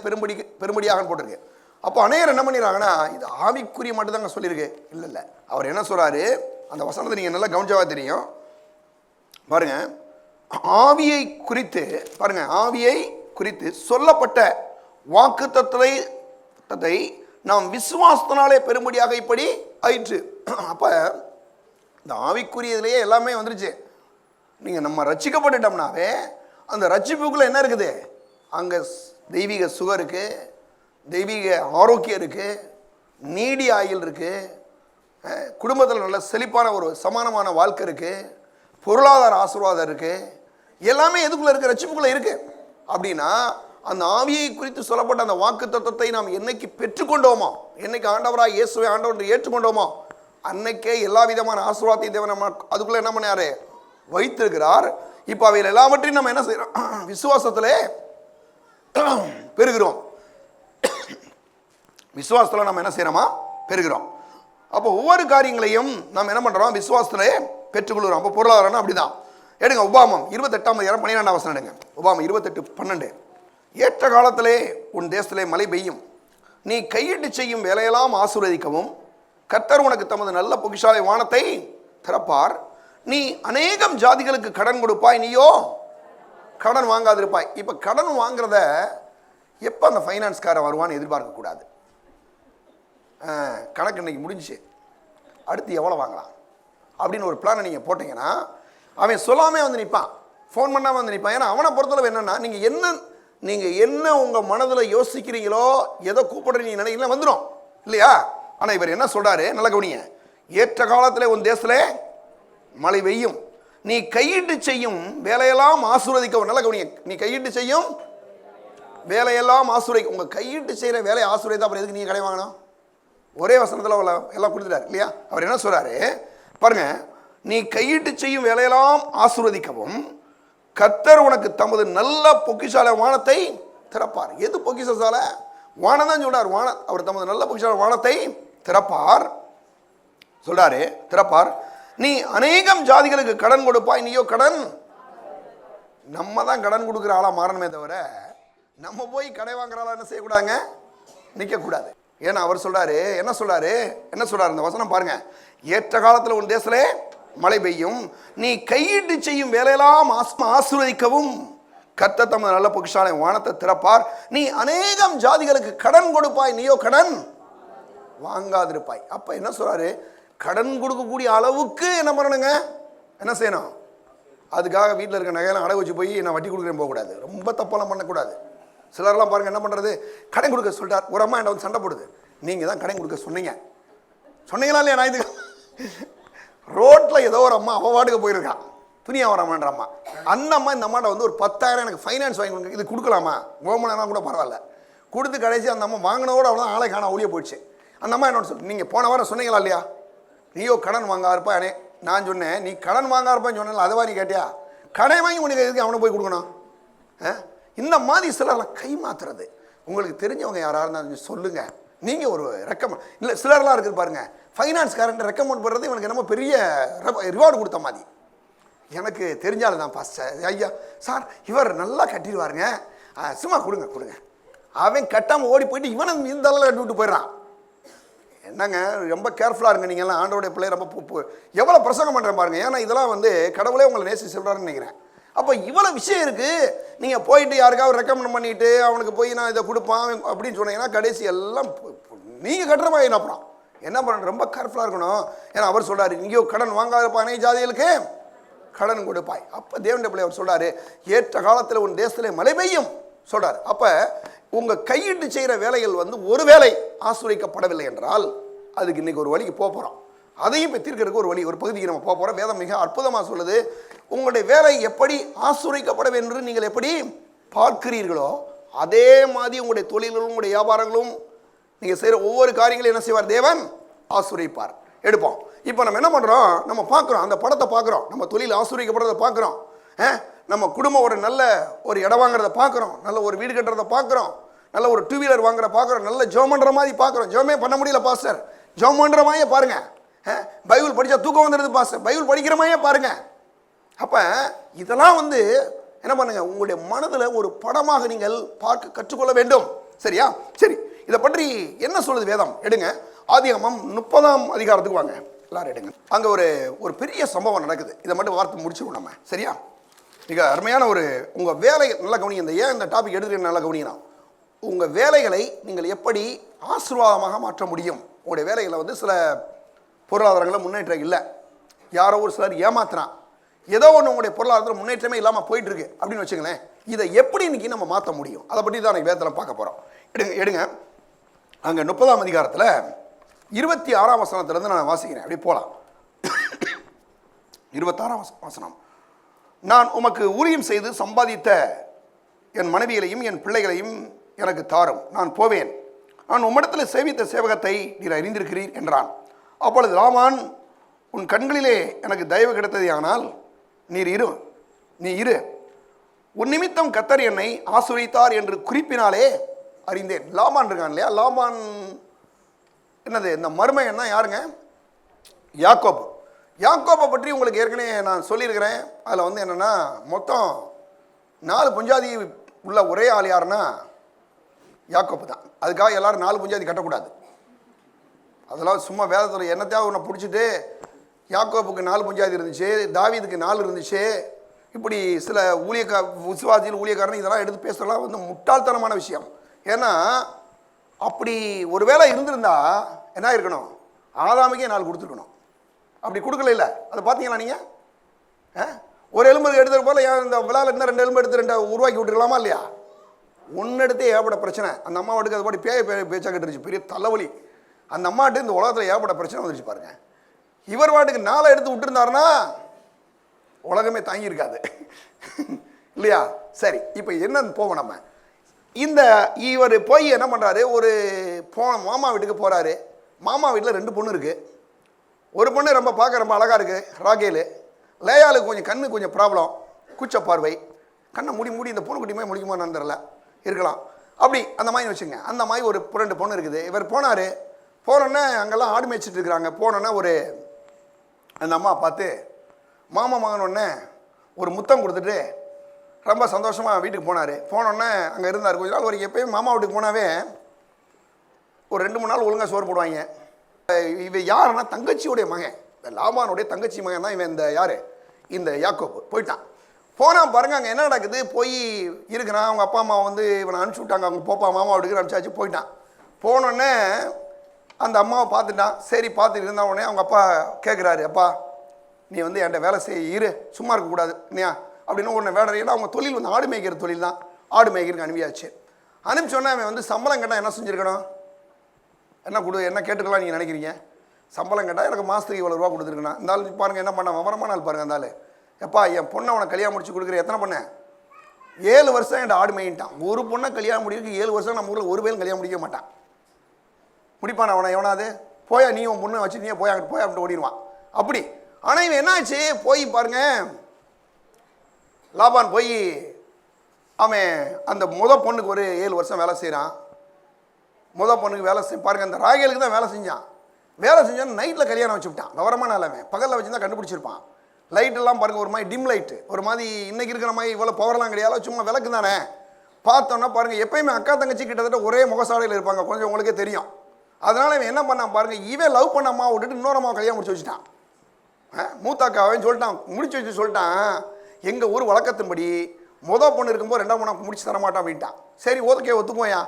பெரும்படியாக போட்டிருக்கு. அப்போ அநேகர் என்ன பண்ணிடுறாங்கன்னா, இது ஆவிக்குரிய மட்டும்தாங்க சொல்லியிருக்கு. இல்லை, அவர் என்ன சொல்றாரு அந்த வசனத்தை நீங்கள் நல்லா கவனிச்சவா தெரியும். பாருங்க, ஆவியை குறித்து பாருங்க, ஆவியை குறித்து சொல்லப்பட்ட வாக்குத்தத்தத்தை நாம் விசுவாசத்தினாலே பெரும்படியாக இப்படி ஆயிற்று. அப்ப இந்த ஆவிக்குரியதுலேயே எல்லாமே வந்துருச்சு. நீங்க நம்ம ரட்சிக்கப்பட்டுட்டோம்னாவே அந்த ரட்சிப்புக்குள்ள என்ன இருக்குது? அங்க தெய்வீக சுகம் இருக்கு, தெய்வீக ஆரோக்கியம் இருக்கு, நீடி ஆயுள் இருக்கு, குடும்பத்தில் நல்ல செழிப்பான ஒரு சமானமான வாழ்க்கை இருக்கு, பொருளாதார ஆசீர்வாதம் இருக்கு. எல்லாமே எதுக்குள்ள இருக்கு? ரட்சிப்புக்குள்ள இருக்கு. அப்படின்னா அந்த ஆவியை குறித்து சொல்லப்பட்ட அந்த வாக்கு தத்துவத்தை நாம் என்னைக்கு பெற்றுக்கொண்டோமோ, என்னைக்கு ஆண்டவராக இயேசுவை ஆண்டவர் ஏற்றுக்கொண்டோமோ, அன்னைக்கே எல்லா விதமான ஆசீர்வாதத்தை தேவன் நம்ம அதுக்குள்ள என்ன பண்ணாரு? வைத்திருக்கிறார். இப்போ அவையில் எல்லாவற்றையும் நம்ம என்ன செய்யறோம்? விசுவாசத்திலே பெறுகிறோம். விசுவாசத்தில் நம்ம என்ன செய்யறோமா? பெறுகிறோம். அப்போ ஒவ்வொரு காரியங்களையும் நாம் என்ன பண்றோம்? விசுவாசத்திலே பெற்றுக்கொள்கிறோம். அப்போ பொருளாதாரம் அப்படிதான். எடுங்க, உபாமம் 28:12 எடுங்க. உபாமம் 28:12 ஏற்ற காலத்திலே உன் தேசத்திலே மழை பெய்யும், நீ கையிட்டு செய்யும் வேலையெல்லாம் ஆசீர்வதிக்கவும் கர்த்தர் உனக்கு தமது நல்ல பொக்கிஷாலை வானத்தை திறப்பார், நீ அநேகம் ஜாதிகளுக்கு கடன் கொடுப்பாய், நீயோ கடன் வாங்காதிருப்பாய். இப்போ கடன் வாங்குறத எப்போ அந்த ஃபைனான்ஸ்காரன் வருவான்னு எதிர்பார்க்கக்கூடாது. கணக்கு இன்னைக்கு முடிஞ்சிச்சு, அடுத்து எவ்வளோ வாங்கலாம் அப்படின்னு ஒரு பிளானை நீங்கள் போட்டிங்கன்னா அவன் சொல்லாமே வந்து நிற்பான், ஃபோன் பண்ணாமல் வந்து நிற்பான். ஏன்னா அவனை பொறுத்தளவு என்னென்னா, நீங்கள் என்ன உங்கள் மனதில் யோசிக்கிறீங்களோ, எதை கூப்பிடுற நீங்கள் நினைக்கிறீங்களோ வந்துடும் இல்லையா? ஆனால் இவர் என்ன சொல்கிறாரு? நல்ல கவனிங்க. ஏற்ற காலத்தில் உன் தேசத்திலே மழை பெய்யும், நீ கையிட்டு செய்யும் வேலையெல்லாம் ஆசீர்வதிக்கவும். நல்ல கவனிங்க. நீ கையிட்டு செய்யும் வேலையெல்லாம் ஆசீர்வதிக்கும். உங்கள் கையிட்டு செய்கிற வேலையை ஆசீர்வதித்தா அப்புறம் எதுக்கு நீங்கள் கடை வாங்கணும்? ஒரே வசனத்தில் எல்லாம் கொடுத்துட்டார் இல்லையா? அவர் என்ன சொல்கிறாரு பாருங்க, நீ கையிட்டு செய்யும் வேலையெல்லாம் ஆசீர்வதிக்கவும் கர்த்தர் உனக்கு தமது நல்ல பொக்கிஷாலை வானத்தை திறப்பார். எது பொக்கிஷாலை? வானம் தான் சொல்றார். அவர் தமது நல்ல பொக்கிஷாலை வானத்தை திறப்பார் சொல்றாரு, திறப்பார். நீ அநேகம் ஜாதிகளுக்கு கடன் கொடுப்பாய், நீயோ கடன். நம்ம தான் கடன் கொடுக்குற ஆளா மாறணுமே தவிர நம்ம போய் கடை வாங்குற ஆளா என்ன செய்யக்கூடாதுங்க? நிற்கக்கூடாது. ஏன்னா அவர் சொல்றாரு, என்ன சொல்றாரு இந்த வசனம் பாருங்க. ஏற்ற காலத்தில் உன் தேசத்திலே மழை பெய்யும், நீ கையிட்டு செய்யும் வேலையெல்லாம் ஆசீர்வதிக்கவும் கர்த்தர் தமது நல்ல பொக்கிஷாலை வானத்தை திறப்பார், நீ அநேகம் ஜாதிகளுக்கு கடன் கொடுப்பாய், நீயோ கடன் வாங்காதிருப்பாய். அப்ப என்ன சொல்றாரு? கடன் கொடுக்கக்கூடிய அளவுக்கு என்ன பண்ணணுங்க? என்ன செய்யணும்? அதுக்காக வீட்டில் இருக்க நகையெல்லாம் அடகு வச்சு போய் நான் வட்டி கொடுக்குறேன் போகக்கூடாது. ரொம்ப தப்பெல்லாம் பண்ணக்கூடாது. சிலர்லாம் பாருங்க என்ன பண்ணுறது, கடன் கொடுக்க சொல்லிட்டார். ஒரு அம்மா என்ன வந்து சண்டை போடுது, நீங்கள் தான் கடன் கொடுக்க சொன்னீங்களா இல்லையா? நான் இது ரோட்டில் ஏதோ ஒரு அம்மா அவ வாட்டுக்கு போயிருக்கான், துணி வியாபாரம்ன்ற அம்மா. அந்த அம்மா இந்த அம்மாட்ட வந்து ஒரு 10,000 எனக்கு ஃபைனான்ஸ் வாங்கி கொடுங்க, இது கொடுக்கலாமா, கோமனா கூட பரவாயில்ல கொடுத்து கடைசி அந்த அம்மா வாங்கினோட அவ்வளோதான், ஆளை காண ஒளிய போயிடுச்சு. அந்த அம்மா என்னோட சொல்லு, நீங்கள் போன வாரம் சொன்னீங்களா இல்லையா, நீயோ கடன் வாங்க இருப்பானே, நான் சொன்னேன் நீ கடன் வாங்க இருப்பான்னு சொன்னேன், அதுவா நீ கேட்டியா, கடை வாங்கி உனக்கு எதுக்கு அவனை போய் கொடுக்கணும். இந்த மாதிரி சிலர்லாம் கை மாத்துறது. உங்களுக்கு தெரிஞ்சவங்க யாராக இருந்தாலும் சொல்லுங்கள், நீங்கள் ஒரு ரெக்கமெண்ட் இல்லை. சிலர்லாம் இருக்குது பாருங்கள், ஃபைனான்ஸ்காரன் ரெக்கமெண்ட் பண்ணுறது இவனுக்கு என்னமோ பெரிய ரிவார்டு கொடுத்த மாதிரி. எனக்கு தெரிஞ்சாலும் தான் பாஸ்டர், ஐயா சார் இவர் நல்லா கட்டிடுவாருங்க, சும்மா கொடுங்க கொடுங்க. அவன் கட்டாமல் ஓடி போயிட்டு இவனை இந்த அளவில் கட்டி விட்டு போயிடறான். என்னங்க ரொம்ப கேர்ஃபுல்லாக இருங்க நீங்கள்லாம், ஆண்டோடைய பிள்ளை ரொம்ப எவ்வளோ பிரசங்கம் பண்ணுறேன் பாருங்கள். ஏன்னா இதெல்லாம் வந்து கடவுளே உங்களை நேசி சொல்கிறாருன்னு நினைக்கிறேன். அப்போ இவ்வளோ விஷயம் இருக்குது, நீங்கள் போயிட்டு யாருக்காவது ரெக்கமெண்ட் பண்ணிவிட்டு அவனுக்கு போய் நான் இதை கொடுப்பான் அப்படின்னு சொன்னீங்கன்னா கடைசி எல்லாம் நீங்கள் கட்டுற மாதிரி அப்புறம் என்ன பண்ணணும், ரொம்ப கேர்ஃபுல்லாக இருக்கணும். ஏன்னா அவர் சொல்கிறாரு, இங்கேயோ கடன் வாங்காதப்பா அனை ஜாதிகளுக்கு கடன் கொடுப்பாய். அப்போ தேவனுடைய பிள்ளை அவர் சொல்கிறாரு, ஏற்ற காலத்தில் உன் தேசத்தில் மழை பெய்யும் சொல்கிறார். அப்போ உங்கள் கையிட்டு செய்கிற வேலைகள் வந்து ஒரு வேலை ஆசீர்வதிக்கப்படவில்லை என்றால் அதுக்கு இன்றைக்கி ஒரு வழிக்கு போகிறோம். அதையும் இப்போ தீர்க்கிறதுக்கு ஒரு வழி, ஒரு பகுதிக்கு நம்ம போகிறோம். வேதம் மிக அற்புதமாக சொல்லுது, உங்களுடைய வேலை எப்படி ஆசீர்வதிக்கப்பட வேண்டும் என்று நீங்கள் எப்படி பார்க்கிறீர்களோ அதே மாதிரி உங்களுடைய தொழில்களும் உங்களுடைய வியாபாரங்களும் நீங்கள் செய்கிற ஒவ்வொரு காரியங்களையும் என்ன செய்வார், தேவன் ஆசீர்வதிப்பார். எடுப்போம். இப்போ நம்ம என்ன பண்ணுறோம், நம்ம பார்க்குறோம், அந்த படத்தை பார்க்குறோம், நம்ம தொழில் ஆசீர்வதிக்கப்படுறதை பார்க்குறோம், நம்ம குடும்பம் ஒரு நல்ல ஒரு இடம் வாங்குறத பார்க்குறோம், நல்ல ஒரு வீடு கட்டுறதை பார்க்குறோம், நல்ல ஒரு 2 வீலர் வாங்குற பார்க்குறோம், நல்ல ஜெபம் பண்ணுற மாதிரி பார்க்குறோம். ஜெபமே பண்ண முடியல பாஸ்டர், ஜெபம் பண்ணுற மாதிரியே பாருங்கள். பைபிள் படித்தா தூக்கம் வந்துடுது பாஸ்டர், பைபிள் படிக்கிற மாதிரியே பாருங்கள். அப்போ இதெல்லாம் வந்து என்ன பண்ணுங்க, உங்களுடைய மனதில் ஒரு படமாக நீங்கள் பார்க்க கற்றுக்கொள்ள வேண்டும். சரியா? சரி, இதை பற்றி என்ன சொல்லுது வேதம்? எடுங்க ஆதியாகமம் 30ஆம் அதிகாரத்துக்கு வாங்க, எல்லாரும் எடுங்க. அங்கே ஒரு பெரிய சம்பவம் நடக்குது. இதை மட்டும் வார்த்தை முடிச்சிருவோம் நம்ம. சரியா? மிக அருமையான உங்கள் வேலை நல்லா கவனிங்க. இந்த ஏன் இந்த டாபிக் எடுத்துக்க நல்லா கவனிக்கணும். உங்கள் வேலைகளை நீங்கள் எப்படி ஆசீர்வாதமாக மாற்ற முடியும். உங்களுடைய வேலைகளை வந்து சில பொருளாதாரங்களில் முன்னேற்றம் இல்லை, யாரோ ஒரு சிலர் ஏமாத்துறான், ஏதோ ஒன்று உங்களுடைய பொருளாதாரத்தில் முன்னேற்றமே இல்லாமல் போயிட்டுருக்கு அப்படின்னு வச்சுங்களேன். இதை எப்படி இன்னைக்கு நம்ம மாற்ற முடியும், அதை பற்றி தான் எனக்கு வேதத்தில் பார்க்க போகிறோம். எடுங்க அங்கே 30ஆம் அதிகாரத்தில் 26ஆம் வசனத்திலேருந்து நான் வாசிக்கிறேன், அப்படி போகலாம். 26ஆம் வசனம், நான் உமக்கு ஊழியம் செய்து சம்பாதித்த என் மனைவிகளையும் என் பிள்ளைகளையும் எனக்கு தாரும், நான் போவேன், நான் உம்மிடத்தில் சேவித்த சேவகத்தை நீர் அறிந்திருக்கிறீர் என்றான். அப்பொழுது லாபான், உன் கண்களிலே எனக்கு தயவு கிடைத்தது, ஆனால் நீ இரு, உன் நிமித்தம் கர்த்தர் என்னை ஆசீர்வதித்தார் என்று குறிப்பினாலே அறிந்தேன். லாபான் இருக்கான் இல்லையா, லாபான் என்னது, இந்த மருமகன் தான் யாருங்க, யாக்கோபு. யாக்கோபை பற்றி உங்களுக்கு ஏற்கனவே நான் சொல்லியிருக்கிறேன். அதில் வந்து என்னென்னா மொத்தம் 4 புஞ்சாதி உள்ள ஒரே ஆள் யாருன்னா யாக்கோபு தான். அதுக்காக எல்லாரும் 4 புஞ்சாதி கட்டக்கூடாது. அதெல்லாம் சும்மா வேதத்தில் என்னத்தையாவது ஒன்று பிடிச்சிட்டு யாக்கோபுக்கு 4 புஞ்சாதி இருந்துச்சு, தாவீதுக்கு 4 இருந்துச்சு, இப்படி சில விசுவாசிகள் ஊழியக்காரன் இதெல்லாம் எடுத்து பேசுறதுலாம் வந்து முட்டாள்தனமான விஷயம். ஏன்னா அப்படி ஒரு வேளை இருந்திருந்தா என்ன இருக்கணும், ஆதாமுக்கே 4 கொடுத்துருக்கணும். அப்படி கொடுக்கல இல்லை, அதை பார்த்தீங்களா நீங்கள்? ஒரு எலும்பு எடுத்துகிட்டு போல இந்த விழாவில் இன்னும் 2 எலும்பு எடுத்து 2 உருவாக்கி விட்டுருக்கலாமா இல்லையா? ஒன்று எடுத்து ஏகப்பட்ட பிரச்சனை. அந்த அம்மா எடுக்க அது பாட்டி பேச்சா கட்டுருச்சு, பெரிய தலைவலி. அந்த அம்மாட்டு இந்த உலகத்தில் ஏகப்பட்ட பிரச்சனை வந்துருச்சு பாருங்க. இவர் வாட்டுக்கு 4 எடுத்து விட்டுருந்தாருன்னா உலகமே தாங்கியிருக்காது இல்லையா? சரி, இப்போ என்னன்னு போவோம் நம்ம. இவர் போய் என்ன பண்ணுறாரு, மாமா வீட்டுக்கு போகிறாரு. மாமா வீட்டில் 2 பொண்ணு இருக்குது. ஒரு பொண்ணு ரொம்ப பார்க்க ரொம்ப அழகாக இருக்குது, ராகேலு. லேயாளுக்கு கொஞ்சம் கண்ணு கொஞ்சம் ப்ராப்ளம், கூச்ச பார்வை, கண்ணை மூடி இந்த பொண்ணு குட்டியுமே முடிக்குமான்னு தெரில, இருக்கலாம். அப்படி அந்த மாதிரி வச்சுங்க. அந்த மாதிரி ஒரு 2 பொண்ணு இருக்குது. இவர் போனார். போனோன்னே அங்கெல்லாம் ஆடு மேய்ச்சிட்டு இருக்கிறாங்க. போனோன்னே அந்த அம்மா பார்த்து மாமா மகனொன்னே ஒரு முத்தம் கொடுத்துட்டு ரொம்ப சந்தோஷமாக வீட்டுக்கு போனார். போனோன்னே அங்கே இருந்தார் கொஞ்ச நாள் வரைக்கும். எப்போயும் மாமா வீட்டுக்கு போனாவே ஒரு 2-3 நாள் ஒழுங்காக சோறு போடுவாங்க. இவன் யாருன்னா தங்கச்சியோடைய மகன், இந்த லாபானுடைய தங்கச்சி மகன் தான் இவன். இந்த யாக்கோபு போயிட்டான். போனால் பாருங்க அங்கே என்ன நடக்குது, போய் இருக்கிறான். அவங்க அப்பா அம்மா வந்து இவனை அனுப்பிச்சி விட்டாங்க, அவங்க போப்பா மாமா வீட்டுக்கு அனுப்பிச்சாச்சு. போயிட்டான். போனோடனே அந்த அம்மாவை பார்த்துட்டான். சரி, பார்த்துட்டு இருந்த உடனே அவங்க அப்பா கேட்குறாரு, அப்பா நீ வந்து என்கிட்ட வேலை செய்ய சும்மா இருக்கக்கூடாது இல்லையா அப்படின்னு ஒன்று வேலை. ஏன்னா அவங்க தொழில் வந்து ஆடு மேய்க்கிற தொழில் தான். ஆடு மேய்க்கிறதுக்கு அனுப்பியாச்சு. அனுப்பிச்சோன்னே அவன் வந்து சம்பளம் கேட்டால் என்ன செஞ்சுருக்கணும், என்ன கேட்டுக்கலாம் நீங்கள் நினைக்கிறீங்க? சம்பளம் கேட்டால் எனக்கு மாதத்துக்கு இவ்வளோ ரூபா கொடுத்துருக்கணும். இந்த ஆள் பாருங்கள் என்ன பண்ண விவரமான ஆள் பாருங்கள். அந்த ஆள் எப்பா என் பொண்ணை அவனை கல்யாணம் முடிச்சு கொடுக்குற, எத்தனை பொண்ணு? 7 வருஷம் என் ஆடு மேயிட்டான். ஒரு பொண்ணை கல்யாணம் முடிக்கிறதுக்கு 7 வருஷம் நம்ம ஊரில் ஒரு பேரும் கல்யாணம் முடிக்க மாட்டான். முடிப்பான் அவனை எவனாவது? போயா நீ உன் பொண்ணை வச்சு நீ போய் அங்கிட்டு போய் அப்படின்ட்டு ஓடிடுவான். அப்படி. ஆனால் இவன் என்னாச்சு, போய் பாருங்க, லாபான் போய் அவன் அந்த பொண்ணுக்கு ஒரு 7 வருஷம் வேலை செய்கிறான். பொண்ணுக்கு வேலை பாருங்க, அந்த ராகேலுக்கு தான் வேலை செஞ்சான். வேலை செஞ்சான், நைட்டில் கல்யாணம் வச்சு விட்டான். விவரமான நிலைமை. பகலில் வச்சுருந்தா கண்டுபிடிச்சிருப்பான். லைட்டெல்லாம் பாருங்கள், ஒரு மாதிரி டிம் லைட்டு, ஒரு மாதிரி இன்றைக்கி இருக்கிற மாதிரி இவ்வளோ பவர்லாம் கிடையாது, சும்மா விளக்கு தானே. பார்த்தோன்னா பாருங்கள், எப்பயுமே அக்கா தங்கச்சி கிட்டத்தட்ட ஒரே முகசாடையில் இருப்பாங்க, கொஞ்சம் உங்களுக்கே தெரியும். அதனால் இவன் என்ன பண்ணான் பாருங்கள், இவன் லவ் பண்ண அம்மா விட்டுட்டு இன்னொரு அம்மா கல்யாணம் முடிச்சு வச்சுட்டான். மூத்தாக்காவன் சொல்லிட்டான், முடிச்சு வச்சு சொல்லிட்டான், எங்கள் ஊர் வழக்கத்தின்படி பொண்ணு இருக்கும்போது 2ஆம் பொண்ணை முடிச்சு தர மாட்டான் அப்படின்ட்டான். சரி ஒத்துக்குவோயா,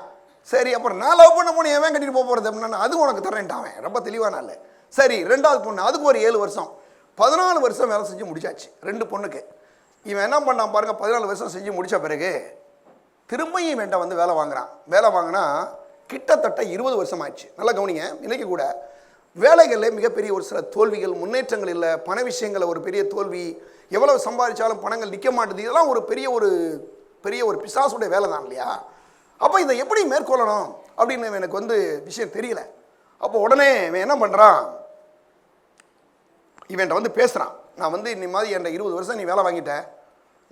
சரி அப்புறம் நான் லவ் பண்ண பொண்ணு எவன் கட்டிட்டு போகிறது அப்படின்னா, அதுவும் உனக்கு தரேன்ட்டான். ரொம்ப தெளிவான இல்லை. சரி 2வது பொண்ணு, அதுக்கு ஒரு 7 வருஷம், 14 வருஷம் வேலை செஞ்சு முடிச்சாச்சு 2 பொண்ணுக்கு. இவன் என்ன பண்ணான் பாருங்கள், 14 வருஷம் செஞ்சு முடித்த பிறகு திரும்பியும் இவன்ட்ட வந்து வேலை வாங்குறான். வேலை வாங்கினா கிட்டத்தட்ட 20 வருஷம் ஆயிடுச்சு. நல்லா கவனிங்க, இன்றைக்கி கூட வேலைகளில் மிகப்பெரிய ஒரு சில தோல்விகள், முன்னேற்றங்கள் இல்லை, பண விஷயங்களில் ஒரு பெரிய தோல்வி, எவ்வளவு சம்பாதிச்சாலும் பணங்கள் நிற்க மாட்டேது. இதெல்லாம் ஒரு பெரிய ஒரு பிசாசுடைய வேலை தான் இல்லையா? அப்போ இதை எப்படி மேற்கொள்ளணும் அப்படின்னு எனக்கு வந்து விஷயம் தெரியல. அப்போ உடனே இவன் என்ன பண்ணுறான், இவன்ட்ட வந்து பேசுகிறான். நான் வந்து இந்த மாதிரி என்கிட்ட 20 வருஷம் நீ வேலை வாங்கிட்டேன்,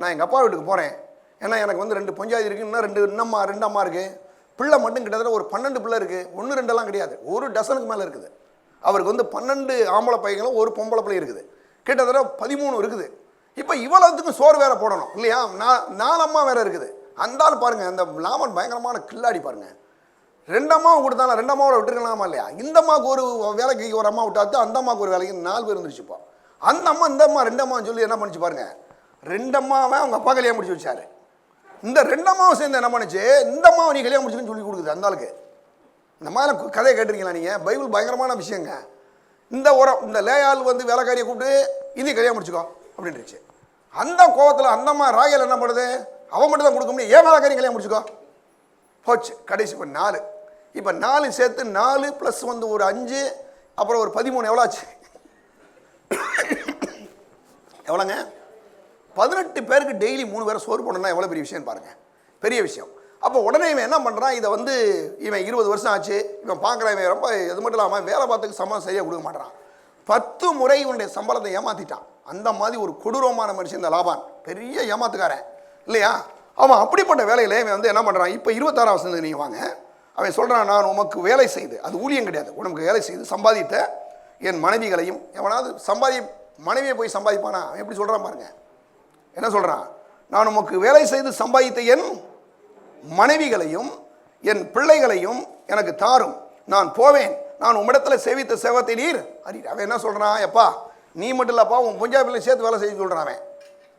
நான் எங்கள் அப்பா வீட்டுக்கு போகிறேன். ஏன்னா எனக்கு வந்து 2 பஞ்சாயத்து இருக்குது, இன்னும் 2 அம்மா இருக்குது, பிள்ளை மட்டும் கிட்டத்தட்ட ஒரு 12 பிள்ளை இருக்குது. 1 2 கிடையாது, 1 டசனுக்கு மேலே இருக்குது. அவருக்கு வந்து 12 ஆம்பளை பையங்களும் 1 பொம்பளை பிள்ளை இருக்குது, கிட்டத்தட்ட 13 இருக்குது. இப்போ இவ்வளவுத்துக்கும் சோறு வேற போடணும் இல்லையா? 4 அம்மா வேற இருக்குது. அந்த ஆள் பாருங்க, அந்த லாமன் பயங்கரமான கில்லாடி பாருங்க. 2 அம்மாவை கொடுத்தாலும் 2 அம்மாவோட விட்டுருக்கலாமா இல்லையா? இந்த அம்மாவுக்கு ஒரு வேலைக்கு ஒரு அம்மா விட்டாத்து, அந்த அம்மாவுக்கு ஒரு வேலைக்கு 4 பேர் இருந்துச்சுப்போ. அந்த அம்மா இந்த அம்மா 2 அம்மான்னு சொல்லி என்ன பண்ணிச்சு பாருங்க, 2 அம்மாவை அவங்க அப்பா கல்யாணம் முடிச்சு வச்சாரு. இந்த 2 அம்மாவை சேர்ந்து என்ன பண்ணுச்சு, இந்த அம்மாவை நீ கல்யாணம் முடிச்சுன்னு சொல்லி கொடுக்குது அந்த ஆளுக்கு. இந்த மாதிரி கதையை கேட்டிருக்கீங்களா நீங்கள்? பைபிள் பயங்கரமான விஷயங்க. இந்த லேயால் வந்து வேலைக்காரியை கூப்பிட்டு இனி கல்யாணம் முடிச்சுக்கோ அப்படின்ட்டுருச்சு. அந்த கோவத்தில் அந்த அம்மா ராகேல் என்ன பண்ணுது, அவன் மட்டும் தான் கொடுக்க முடியும், ஏன் வேலைக்காரி கல்யாணம் முடிச்சுக்கோ போச்சு. கடைசி இப்போ 4, இப்போ 4 சேர்த்து 4 ப்ளஸ் வந்து ஒரு 5, அப்புறம் ஒரு 13, எவ்வளோ ஆச்சு? எவ்வளோங்க? 18 பேருக்கு டெய்லி 3 பேரை சோறு போடணும்னா எவ்வளோ பெரிய விஷயம் பாருங்கள், பெரிய விஷயம். அப்போ உடனே இவன் என்ன பண்ணுறான், இதை வந்து இவன் 20 வருஷம் ஆச்சு, இவன் பார்க்குறான், இவன் ரொம்ப இது மட்டும் இல்லாமல் வேலை பார்த்துக்கு சம்பளம் சரியாக கொடுக்க மாட்டான். 10 முறை இவனுடைய சம்பளத்தை ஏமாற்றிட்டான். அந்த மாதிரி ஒரு கொடூரமான மனுஷன் இந்த லாபான், பெரிய ஏமாத்துக்காரன் இல்லையா? அவன் அப்படிப்பட்ட வேலையில் இவன் வந்து என்ன பண்ணுறான், இப்போ 26ஆம் வசனத்துக்கு நீங்கள் வாங்க. அவன் சொல்கிறான், நான் உமக்கு வேலை செய்து, அது ஊழியம் கிடையாது, உனக்கு வேலை செய்து சம்பாதித்த என் மனைவிகளையும். எவனாவது மனைவியை போய் சம்பாதிப்பானா? அவன் எப்படி சொல்கிறான் பாருங்க, என்ன சொல்கிறான், நான் உமக்கு வேலை செய்து சம்பாதித்த என் மனைவிகளையும் என் பிள்ளைகளையும் எனக்கு தாரும், நான் போவேன், நான் உம்மிடத்தில் சேவித்த சேவத்தை நீர் அறி. அவன் என்ன சொல்கிறான், எப்பா நீ மட்டும் இல்லப்பா உன் பொஞ்சா பிள்ளை சேர்த்து வேலை செய்ய சொல்கிறான். அவன்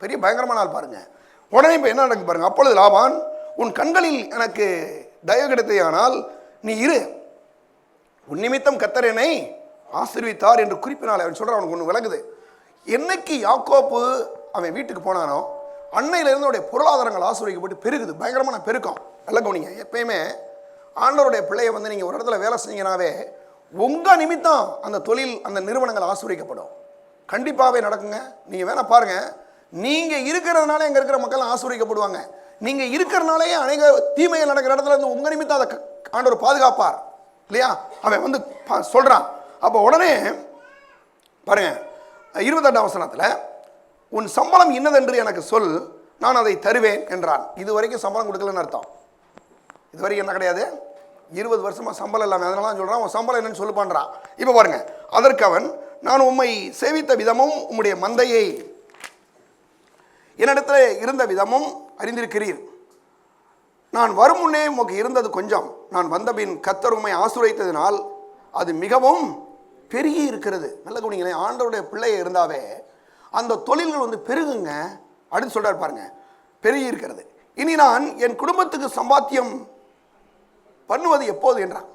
பெரிய பயங்கரமான ஆள் பாருங்க. உடனே இப்போ என்ன நடக்கு பாருங்க, அப்பொழுது லாபான், உன் கண்களில் எனக்கு தயவு கிடைத்தேயானால் நீ இரு, உன் நிமித்தம் கர்த்தர் என்னை ஆசீர்வதித்தார் என்று குறிப்பினால். அவன் சொல்கிறான், அவனுக்கு ஒன்று விளங்குது. என்னைக்கு யாக்கோப்பு அவன் வீட்டுக்கு போனானோ அன்னையிலிருந்து அவருடைய பொருளாதாரங்கள் ஆசீர்வதிக்கப்பட்டு பெருகுது, பயங்கரமான பெருக்கம். நல்ல கவனிங்க, எப்பயுமே ஆண்டவருடைய பிள்ளையை வந்து நீங்கள் ஒரு இடத்துல வேலை செஞ்சீங்கன்னாவே உங்கள் நிமித்தம் அந்த தொழில் அந்த நிறுவனங்கள் ஆசீர்வதிக்கப்படும், கண்டிப்பாகவே நடக்குங்க. நீங்கள் வேணா பாருங்கள், நீங்கள் இருக்கிறதுனால இங்கே இருக்கிற மக்கள் ஆசீர்வதிக்கப்படுவாங்க. நீங்கள் இருக்கிறனாலே அநேக தீமைகள் நடக்கிற இடத்துல இருந்து உங்கள் நிமித்தம் அதை ஆண்டவர் பாதுகாப்பார் இல்லையா? அவன் வந்து சொல்கிறான். அப்போ உடனே பாருங்க 28ஆம் வசனத்தில், உன் சம்பளம் இன்னதென்று எனக்கு சொல், நான் அதை தருவேன் என்றான். இது வரைக்கும் சம்பளம் கொடுக்கலன்னு அர்த்தம். இது வரைக்கும் என்ன கிடையாது, 20 வருஷமாக சம்பளம் இல்லாமல், அதனால தான் சொல்கிறான் உன் சம்பளம் என்னன்னு சொல்லு பண்ணுறான். இப்போ பாருங்க, அதற்கு அவன், நான் உம்மை சேவித்த விதமும் உம்முடைய மந்தையை என்னிடத்தில் இருந்த விதமும் அறிந்திருக்கிறீர். நான் வரும் முன்னே உமக்கு இருந்தது கொஞ்சம், நான் வந்தபின் கர்த்தர் உம்மை ஆசீர்வதித்ததினால் அது மிகவும் பெருகி இருக்கிறது. நல்ல கவனிங்களேன், ஆண்டவருடைய பிள்ளையை இருந்தாவே அந்த தொழில்கள் வந்து பெருகுங்க. அடுத்து சொல்கிறார் பாருங்க, பெருகி இருக்கிறது. இனி நான் என் குடும்பத்துக்கு சம்பாத்தியம் பண்ணுவது எப்போது என்றான்.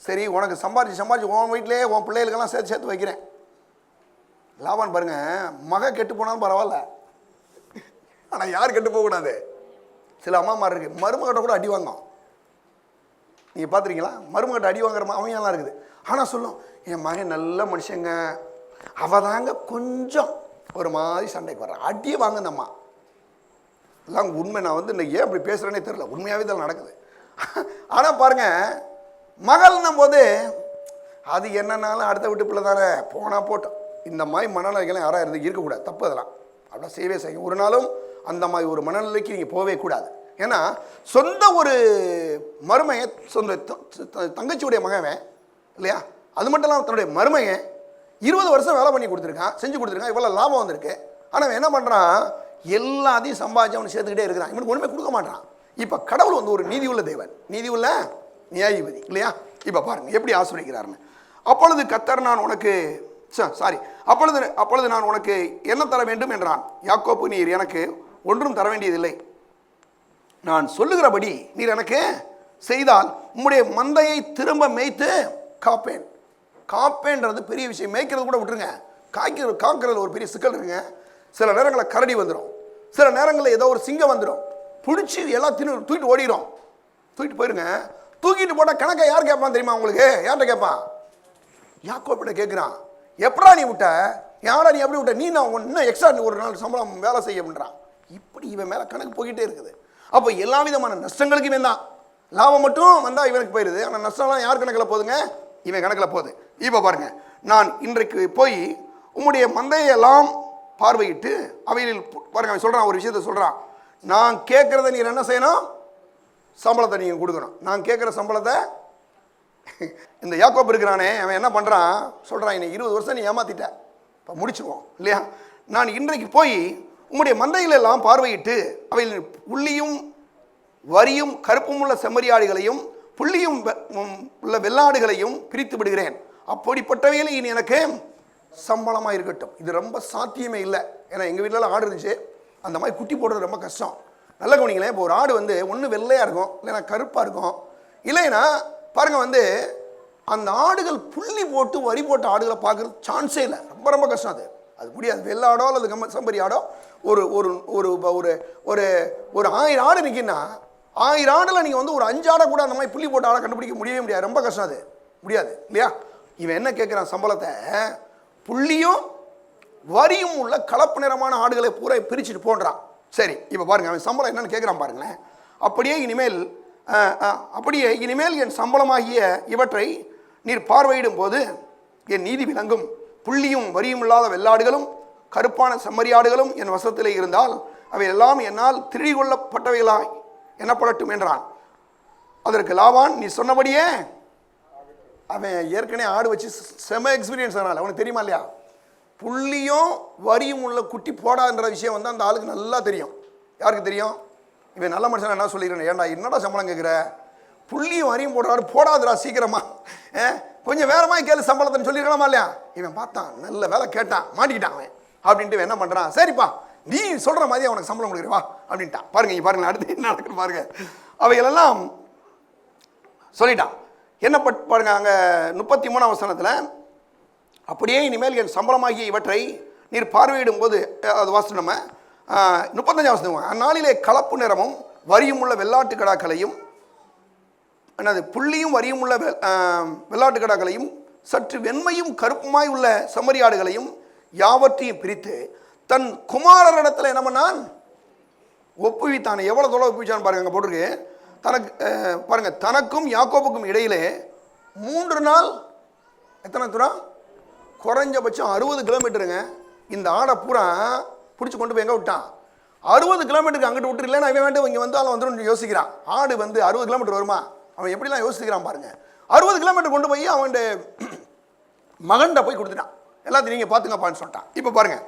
சரி உனக்கு சம்பாதிச்சு உன் வீட்டிலே உன் பிள்ளைகளுக்கெல்லாம் சேர்த்து வைக்கிறேன். லாபான் பாருங்க, மக கெட்டு போனாலும் பரவாயில்ல, ஆனால் யார் கெட்டு போகக்கூடாது. சில அம்மா மாதிரி இருக்குது, மருமகிட்ட கூட அடி வாங்கும். நீங்கள் பார்த்துருக்கீங்களா? மருமகிட்ட அடி வாங்குற அவங்கெல்லாம் இருக்குது. ஆனால் சொல்லும், என் மகன் நல்ல மனுஷங்க, அவள் தாங்க கொஞ்சம் ஒரு மாதிரி சண்டைக்கு வர்றேன். அடியே வாங்குந்தம்மா எல்லாம் உண்மை. நான் வந்து இன்னைக்கு ஏன் இப்படி பேசுகிறேன்னே தெரியல, உண்மையாகவே இதெல்லாம் நடக்குது. ஆனால் பாருங்கள், மகள்னும் போது அது என்னன்னாலும் அடுத்த வீட்டு பிள்ளை தானே, போனால் போட்டோம். இந்த மாதிரி மனநிலைகள்லாம் யாராக இருந்து இருக்கக்கூடாது, தப்பு. அதெல்லாம் அப்படிலாம் செய்யவே செய்யும். ஒரு நாளும் அந்த மாதிரி ஒரு மனநிலைக்கு நீங்கள் போகவே கூடாது. ஏன்னா சொந்த ஒரு மருமையை, சொந்த தங்கச்சியுடைய மகன் இல்லையா, அது மட்டும் இல்லாமல் தன்னுடைய மருமையை 20 வருஷம் வேலை பண்ணி கொடுத்துருக்கான், செஞ்சு கொடுத்துருக்கான், இவ்வளோ லாபம் வந்திருக்கு. ஆனால் என்ன பண்ணுறான், எல்லாத்தையும் சம்பாதிச்சு அவனை சேர்த்துக்கிட்டே இருக்கிறான், இவனுக்கு ஒன்றுமே கொடுக்க மாட்டான். இப்போ கடவுள் வந்து ஒரு நீதி உள்ள தேவன், நீதி உள்ள நியாயாதிபதி இல்லையா. இப்போ பாருங்க எப்படி ஆசீர்வதிக்கிறாருன்னு. அப்பொழுது கர்த்தர் நான் உனக்கு அப்பொழுது நான் உனக்கு என்ன தர வேண்டும் என்றான். யாக்கோப்பு, நீர் எனக்கு ஒன்றும் தர வேண்டியதில்லை, நான் சொல்லுகிறபடி நீர் எனக்கு செய்தால் உம்முடைய மந்தையை திரும்ப மேய்த்து காப்பேன். காப்பேன்றது பெரிய விஷயம். மேய்க்கிறது கூட விட்டுருங்க, காக்கிறதுல ஒரு பெரிய சிக்கல் இருக்குங்க. சில நேரங்களில் கரடி வந்துடும், சில நேரங்களில் ஏதோ ஒரு சிங்கம் வந்துடும், பிடிச்சி எல்லாத்தையும் தூக்கிட்டு ஓடிடும். தூக்கிட்டு போயிருங்க. தூக்கிட்டு போட்டால் கணக்கை யார் கேட்பான் தெரியுமா உங்களுக்கு? யார்கிட்ட கேட்பான்? யாக்கோபிட்ட கேட்குறான். எப்படா நீ விட்ட, யாரா நீ எப்படி விட்ட, நீ நான் இன்னும் எக்ஸ்ட்ரா ஒரு நாள் சம்பளம் வேலை செய்ய பண்ணுறான். இப்படி இவன் மேலே கணக்கு போய்கிட்டே இருக்குது. அப்போ எல்லா விதமான நஷ்டங்களுக்கு இவன் தான். லாபம் மட்டும் வந்தால் இவனுக்கு போயிடுது, ஆனால் நஷ்டம்லாம் யார் கணக்கில் போகுதுங்க? இவன் கணக்கில் போகுது. இப்போ பாருங்க, நான் இன்றைக்கு போய் உம்முடைய மந்தையெல்லாம் பார்வையிட்டு அவையில் பாருங்க, அவன் சொல்கிறான், ஒரு விஷயத்த சொல்கிறான். நான் கேட்குறத நீர் என்ன செய்யணும்? சம்பளத்தை நீங்கள் கொடுக்கணும். நான் கேட்குற சம்பளத்தை இந்த யாக்கோப் இருக்கிறானே, அவன் என்ன பண்ணுறான், சொல்கிறான், இன்னைக்கு 20 வருஷம் நீ ஏமாத்திட்ட, இப்போ முடிச்சுக்குவோம் இல்லையா. நான் இன்றைக்கு போய் உம்முடைய மந்தையிலெல்லாம் பார்வையிட்டு அவையில் புள்ளியும் வரியும் கருப்பும் உள்ள செம்மறியாடுகளையும் புள்ளியும் உள்ள வெள்ளாடுகளையும் பிரித்து விடுகிறேன். அப்படிப்பட்டவையில் இனி எனக்கு சம்பளமாக இருக்கட்டும். இது ரொம்ப சாத்தியமே இல்லை. ஏன்னா எங்கள் வீட்டிலலாம் ஆடு இருந்துச்சு, அந்த மாதிரி குட்டி போடுறது ரொம்ப கஷ்டம். நல்ல கவனிங்களேன். இப்போ ஒரு ஆடு வந்து ஒன்று வெள்ளையாக இருக்கும், இல்லைன்னா கருப்பாக இருக்கும், இல்லைன்னா பாருங்கள் வந்து அந்த ஆடுகள் புள்ளி போட்டு வரி போட்ட ஆடுகளை பார்க்குறது சான்ஸே இல்லை. ரொம்ப ரொம்ப கஷ்டம். அது முடியாது. வெள்ளாடோ அல்லது செம்பரி ஆடோ ஒரு ஒரு ஒரு ஒரு ஒரு 1000 ஆடு நிற்கின்னா 1000 ஆடில் நீங்கள் வந்து ஒரு 5 ஆடை கூட அந்த மாதிரி புள்ளி போட்ட ஆடை கண்டுபிடிக்க முடியவே முடியாது. ரொம்ப கஷ்டம். அது முடியாது இல்லையா. இவன் என்ன கேட்குறான், சம்பளத்தை புள்ளியும் வரியும் உள்ள கலப்பு நிறமான ஆடுகளை பூரா பிரிச்சுட்டு போன்றான். சரி, இப்போ பாருங்கள் அவன் சம்பளம் என்னன்னு கேட்குறான் பாருங்களேன். அப்படியே இனிமேல் என் சம்பளமாகிய இவற்றை நீர் பார்வையிடும் போது என் நீதி விளங்கும். புள்ளியும் வரியும் இல்லாத வெள்ளாடுகளும் கருப்பான செம்மறியாடுகளும் என் வசத்திலே இருந்தால் அவை எல்லாம் என்னால் திருடி கொள்ளப்பட்டவைகளாய் எண்ணப்படட்டும் என்றான். அதற்கு லாபான், நீ சொன்னபடியே, அவன் ஏற்கனவே ஆடு வச்சு செம எக்ஸ்பீரியன்ஸ் ஆனால அவனுக்கு தெரியுமா இல்லையா, புள்ளியும் வரியும் உள்ள குட்டி போடான்ற விஷயம் வந்து அந்த ஆளுக்கு நல்லா தெரியும். யாருக்கு தெரியும்? இவன் நல்ல மனுஷன் என்ன சொல்லிக்கிறேன், ஏன்டா என்னடா சம்பளம் கேட்குற, புள்ளியும் வரியும் போடுறாரு, போடாதுடா சீக்கிரமா, கொஞ்சம் வேற மாதிரி கேளு சம்பளத்தைன்னு சொல்லியிருக்கலாமா இல்லையா. இவன் பார்த்தான், நல்ல வேலை கேட்டான், மாட்டிக்கிட்டான் அவன். அப்படின்ட்டு என்ன பண்ணுறான், சரிப்பா நீ சொல்கிற மாதிரி அவனுக்கு சம்பளம் கொடுக்குறவா அப்படின்ட்டான். பாருங்க அடுத்து என்ன நடக்குன்னு பாருங்க. அவைகளெல்லாம் சொல்லிட்டான். என்ன பாருங்க, அங்கே 33ஆம் வசனத்தில், அப்படியே இனிமேல் என் சம்பளமாகிய இவற்றை நீர் பார்வையிடும் போது, அது வாசம் நம்ம 35ஆம் வசனம், அந்நாளிலே கலப்பு நிறமும் வரியும் உள்ள வெள்ளாட்டு கடாக்களையும் என்னது புள்ளியும் வரியும் உள்ள வெள்ளாட்டு கடாக்களையும் சற்று வெண்மையும் கருப்புமாய் உள்ள செம்மறியாடுகளையும் யாவற்றையும் பிரித்து தன் குமாரரிடத்தில் என்ன பண்ணான், ஒப்புவித்தான். எவ்வளோ தொலை ஒப்புவிச்சான்னு பாருங்க, அங்கே போட்டிருக்கு. தனக்கு பாருங்க, தனக்கும் யாக்கோபுக்கும் இடையிலே 3 நாள், எத்தனை தூரம், குறைஞ்சபட்சம் 60 கிலோமீட்டருங்க. இந்த ஆடை பூரா பிடிச்சி கொண்டு போய் எங்கே விட்டான், 60 கிலோமீட்டருக்கு அங்கிட்டு விட்டு, இல்லைன்னா இவன் வேண்டிய இங்கே வந்தாலும் வந்துடும் யோசிக்கிறான். ஆடு வந்து 60 கிலோமீட்டர் வருமா, அவன் எப்படிலாம் யோசிக்கிறான் பாருங்க. 60 கிலோமீட்டர் கொண்டு போய் அவன் மகன்கிட்ட போய் கொடுத்துட்டான். எல்லாத்தையும் நீங்கள் பார்த்துங்கப்பான்னு சொல்லிட்டான். இப்போ பாருங்க,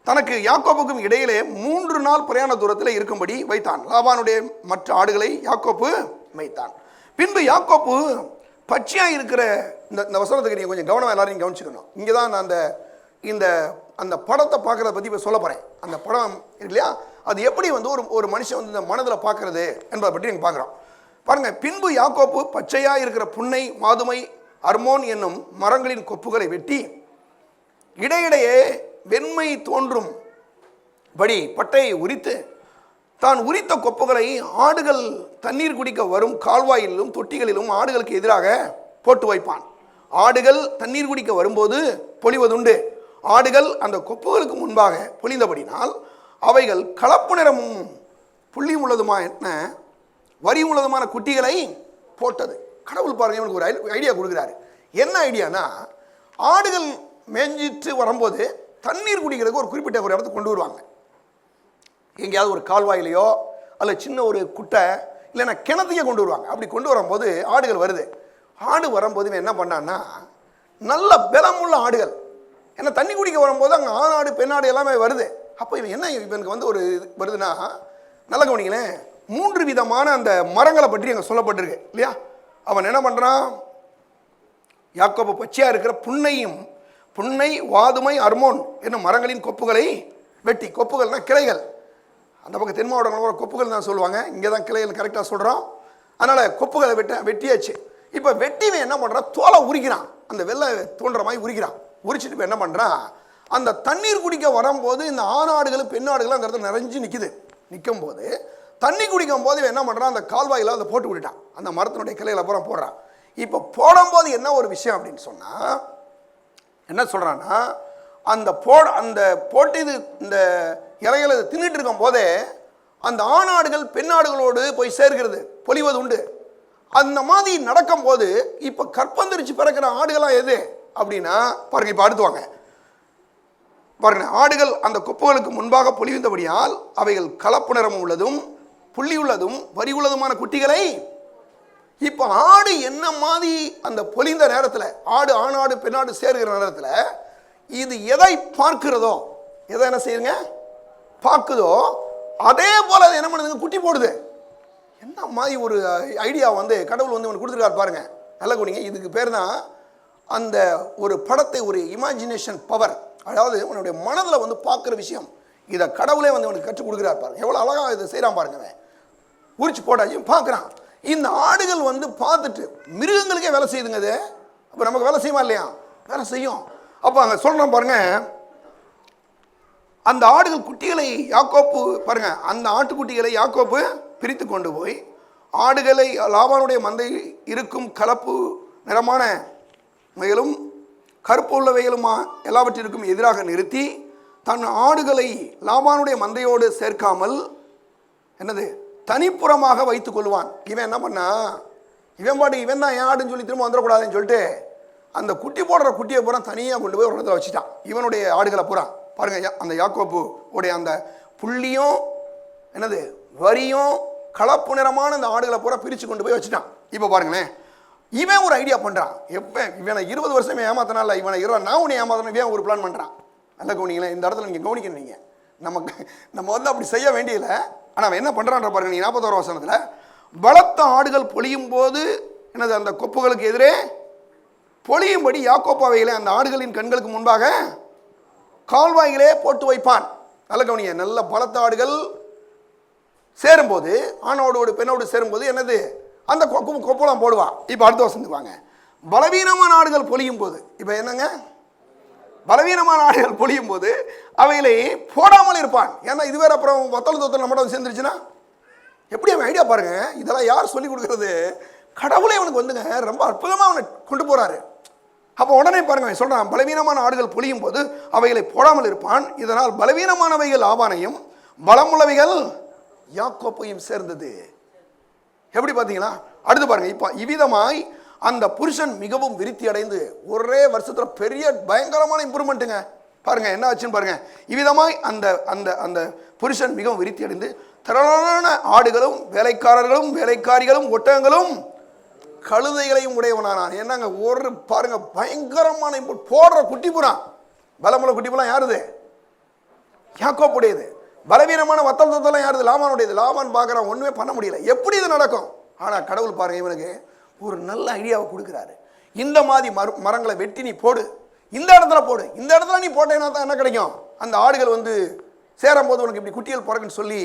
தனக்கு யாக்கோபுக்கும் இடையிலே 3 நாள் பிரயாண தூரத்தில் இருக்கும்படி வைத்தான். லாபானுடைய மற்ற ஆடுகளை யாக்கோப்பு மேய்த்தான். பின்பு யாக்கோப்பு பச்சையாக இருக்கிற இந்த வசனத்துக்கு நீங்கள் கொஞ்சம் கவனம் எல்லாரையும் கவனிச்சுக்கணும். இங்கே தான் நான் அந்த படத்தை பார்க்குறத பற்றி இப்போ சொல்ல போகிறேன். அந்த படம் இருக்கு இல்லையா, அது எப்படி வந்து ஒரு மனுஷன் வந்து இந்த மனதில் பார்க்குறது என்பதை பற்றி நீங்கள் பார்க்குறோம். பாருங்கள், பின்பு யாக்கோப்பு பச்சையாக இருக்கிற புன்னை, மாதுமை, அர்மோன் என்னும் மரங்களின் கொப்புகளை வெட்டி இடையிடையே வெண்மை தோன்றும் படி பட்டையை உரித்து தான் உரித்த கொப்புகளை ஆடுகள் தண்ணீர் குடிக்க வரும் கால்வாயிலும் தொட்டிகளிலும் ஆடுகளுக்கு எதிராக போட்டு வைப்பான். ஆடுகள் தண்ணீர் குடிக்க வரும்போது பொழிவதுண்டு, ஆடுகள் அந்த கொப்புகளுக்கு முன்பாக பொழிந்தபடினால் அவைகள் கலப்பு நிறமும் புள்ளி உள்ளதுமா என்ன வரி உள்ளதுமான குட்டிகளை போட்டது. கடவுள் பாருங்க இவனுக்கு ஒரு ஐடியா கொடுக்குறாரு. என்ன ஐடியானா, ஆடுகள் மேஞ்சிட்டு வரும்போது தண்ணீர் குடிக்கிறதுக்கு ஒரு குறிப்பிட்ட ஒரு இடத்துக்கு கொண்டு வருவாங்க. எங்கேயாவது ஒரு கால்வாயிலையோ அல்ல சின்ன ஒரு குட்டை இல்லைன்னா கிணத்தையே கொண்டு வருவாங்க. அப்படி கொண்டு வரும்போது ஆடுகள் வருது. ஆடு வரும்போது இவன் என்ன பண்ணான்னா, நல்ல பலமுள்ள ஆடுகள், ஏன்னா தண்ணி குடிக்க வரும்போது அங்கே ஆணாடு பெண்ணாடு எல்லாமே வருது. அப்போ இவன் என்ன இவனுக்கு வந்து ஒரு வருதுன்னா, நல்ல கவனிங்களேன், 3 விதமான அந்த மரங்களை பற்றி அங்கே சொல்லப்பட்டிருக்கு இல்லையா. அவன் என்ன பண்ணுறான், யாக்கோபு பச்சையாக இருக்கிற புன்னை வாதுமை அர்மோன் என்னும் மரங்களின் கொப்புகளை வெட்டி, கொப்புகள்னா கிளைகள், அந்த பக்கம் தென் மாவட்டங்களோட கொப்புகள் தான் சொல்லுவாங்க, இங்கே தான் கிளைகள் கரெக்டாக சொல்கிறோம். அதனால் கொப்புகளை வெட்டியாச்சு. இப்போ வெட்டிவன் என்ன பண்ணுறான், தோலை உரிக்கிறான், அந்த வெள்ளை தோன்ற மாதிரி உரிக்கிறான். உரிச்சிட்டு இப்போ என்ன பண்ணுறான், அந்த தண்ணீர் குடிக்க வரும்போது இந்த ஆணாடுகளும் பெண்ணாடுகளும் அந்த இடத்துல நிறைஞ்சு நிற்கும் போது தண்ணி குடிக்கும் போது இவன் என்ன பண்ணுறான், அந்த கால்வாயில் அதை போட்டு விட்டுட்டான், அந்த மரத்தினுடைய கிளையில் அப்புறம் போடுறான். இப்போ போடும்போது என்ன ஒரு விஷயம் அப்படின்னு சொன்னால், என்ன சொல்கிறான்னா, அந்த போட்டு இது இந்த இலைகளை தின்னுட்டு இருக்கும் போதே அந்த ஆணாடுகள் பெண்ணாடுகளோடு போய் சேர்கிறது, பொலிவது உண்டு. அந்த மாதிரி நடக்கும்போது இப்போ கற்பந்தரிச்சு பிறக்கிற ஆடுகளாக எது அப்படின்னா பாருங்க, இப்போ அடுத்து வாங்க பாருங்க, ஆடுகள் அந்த கொப்புகளுக்கு முன்பாக பொலிவிந்தபடியால் அவைகள் கலப்பு நிறமும் உள்ளதும் புள்ளி உள்ளதும் வரி உள்ளதுமான குட்டிகளை. இப்போ ஆடு என்ன மாதிரி அந்த பொலிந்த நேரத்தில், ஆடு ஆணாடு பெண்ணாடு சேர்கிற நேரத்தில் இது எதை பார்க்கிறதோ, எதை என்ன செய்யுங்க பார்க்குதோ, அதே போல அது என்ன பண்ணுதுங்க, குட்டி போடுது. என்ன மாதிரி ஒரு ஐடியா வந்து கடவுள் வந்து ஒன்று கொடுத்துருக்காரு பாருங்க. நல்ல குடிங்க, இதுக்கு பேர் தான் அந்த ஒரு படத்தை, ஒரு இமேஜினேஷன் பவர், அதாவது உன்னுடைய மனதில் வந்து பார்க்குற விஷயம், இதை கடவுளே வந்து உனக்கு கற்றுக் கொடுக்குறாரு பாருங்க. எவ்வளோ அழகாக இதை செய்கிறான் பாருங்க. உரிச்சு போட்டாச்சு பார்க்குறான். இந்த ஆடுகள் வந்து பார்த்துட்டு மிருகங்களுக்கே வேலை செய்யுதுங்க. அது அப்போ நமக்கு வேலை செய்யுமா இல்லையா, வேலை செய்யும். அப்போ அங்கே சொல்கிறோம் பாருங்க, அந்த ஆடுகள் குட்டிகளை யாக்கோப்பு பாருங்க, அந்த ஆட்டுக்குட்டிகளை யாக்கோப்பு பிரித்து கொண்டு போய் ஆடுகளை லாபானுடைய மந்தை இருக்கும் கலப்பு நிறமான வகைகளும் கருப்பு உள்ளவைகளுமா எல்லாவற்றிற்கும் எதிராக நிறுத்தி தன் ஆடுகளை லாபானுடைய மந்தையோடு சேர்க்காமல் என்னது தனிப்புறமாக வைத்துக் கொள்வான். இவன் என்ன பண்ணா, இவன் பாட்டு இவன் தான் என் ஆடுன்னு சொல்லி திரும்ப வந்துடக்கூடாதுன்னு சொல்லிட்டு அந்த குட்டி போடுற குட்டியை பூரா தனியாக கொண்டு போய் ஒரு இடத்துல வச்சுட்டான். இவனுடைய ஆடுகளை பூரா பாருங்க, அந்த யாக்கோப்பு உடைய அந்த புள்ளியும் என்னது வரியும் கலப்பு நிறமான அந்த ஆடுகளை பூரா பிரித்து கொண்டு போய் வச்சுட்டான். இப்போ பாருங்களேன், இவன் ஒரு ஐடியா பண்ணுறான். எப்போ இவனை 20 வருஷமே ஏமாத்தினால இவனை நான் உன்னை ஏமாத்தணும், இவன் ஒரு பிளான் பண்ணுறான். நல்லா கவனிங்களேன், இந்த இடத்துல நீங்கள் கவனிக்கணும். நீங்கள் நம்ம வந்து அப்படி செய்ய வேண்டியதில்லை. ஆனால் அவன் என்ன பண்ணுறான்ற பாருங்க, நீ 41 வசனத்தில் பலத்த ஆடுகள் பொழியும் போது என்னது அந்த கொப்புகளுக்கு எதிரே பொழியும்படி யாக்கோப்பாவைகளே அந்த ஆடுகளின் கண்களுக்கு முன்பாக கால்வாய்களே போட்டு வைப்பான். நல்ல கவனிங்க, நல்ல பலத்த ஆடுகள் சேரும்போது ஆணோடு பெண்ணோடு சேரும்போது என்னது அந்த கொப்பெல்லாம் போடுவான். இப்போ அடுத்த வருஷத்துக்கு வாங்க, பலவீனமான ஆடுகள் பொழியும் போது, இப்போ என்னங்க பலவீனமான ஆடுகள் பொழியும் போது அவைகளை போடாமல் இருப்பான். ஏன்னா இது வேற அப்புறம் வத்தல் நம்மகிட்ட வந்து சேர்ந்துருச்சுன்னா எப்படி அவன் ஐடியா பாருங்க. இதெல்லாம் யார் சொல்லி கொடுக்குறது, கடவுளே அவனுக்கு வந்துங்க ரொம்ப அற்புதமாக அவனை கொண்டு போறாரு. அப்போ உடனே பாருங்க சொல்றான், பலவீனமான ஆடுகள் பொழியும் போது அவைகளை போடாமல் இருப்பான், இதனால் பலவீனமானவைகள் லாபானையும் பலமுள்ளவைகள் யாக்கோப்பையும் சேர்ந்தது. எப்படி பார்த்தீங்களா? அடுத்து பாருங்க, இப்போ இவ்விதமாய் அந்த புருஷன் மிகவும் விருத்தி அடைந்து ஒரே வருஷத்தில் பெரிய பயங்கரமான இம்ப்ரூவ்மெண்ட்டுங்க. பாருங்க என்ன ஆச்சுன்னு பாருங்க. இவ்விதமாய் அந்த அந்த அந்த புருஷன் மிகவும் விருத்தி அடைந்து திரளான ஆடுகளும் வேலைக்காரர்களும் வேலைக்காரிகளும் ஒட்டகங்களும் கழுதைகளையும் உடையவனானான். என்னங்க ஒரு பாருங்க பயங்கரமான போடுற குட்டி புறா, பலமுள்ள குட்டி புறா யாருது? யாக்கோப்புடையது. பலவீனமான வத்தல் தத்தெல்லாம் யாருது? லாபானுடையது. லாபான் பார்க்குறான், ஒன்றுமே பண்ண முடியல. எப்படி இது நடக்கும்? ஆனால் கடவுள் பாருங்க இவனுக்கு ஒரு நல்ல ஐடியாவை கொடுக்குறாரு. இந்த மாதிரி மரங்களை வெட்டி நீ போடு, இந்த இடத்துல போடு, இந்த இடத்துல நீ போட்டேன்னா தான் என்ன கிடைக்கும், அந்த ஆடுகள் வந்து சேரும் போது உனக்கு இப்படி குட்டிகள் பிறகுன்னு சொல்லி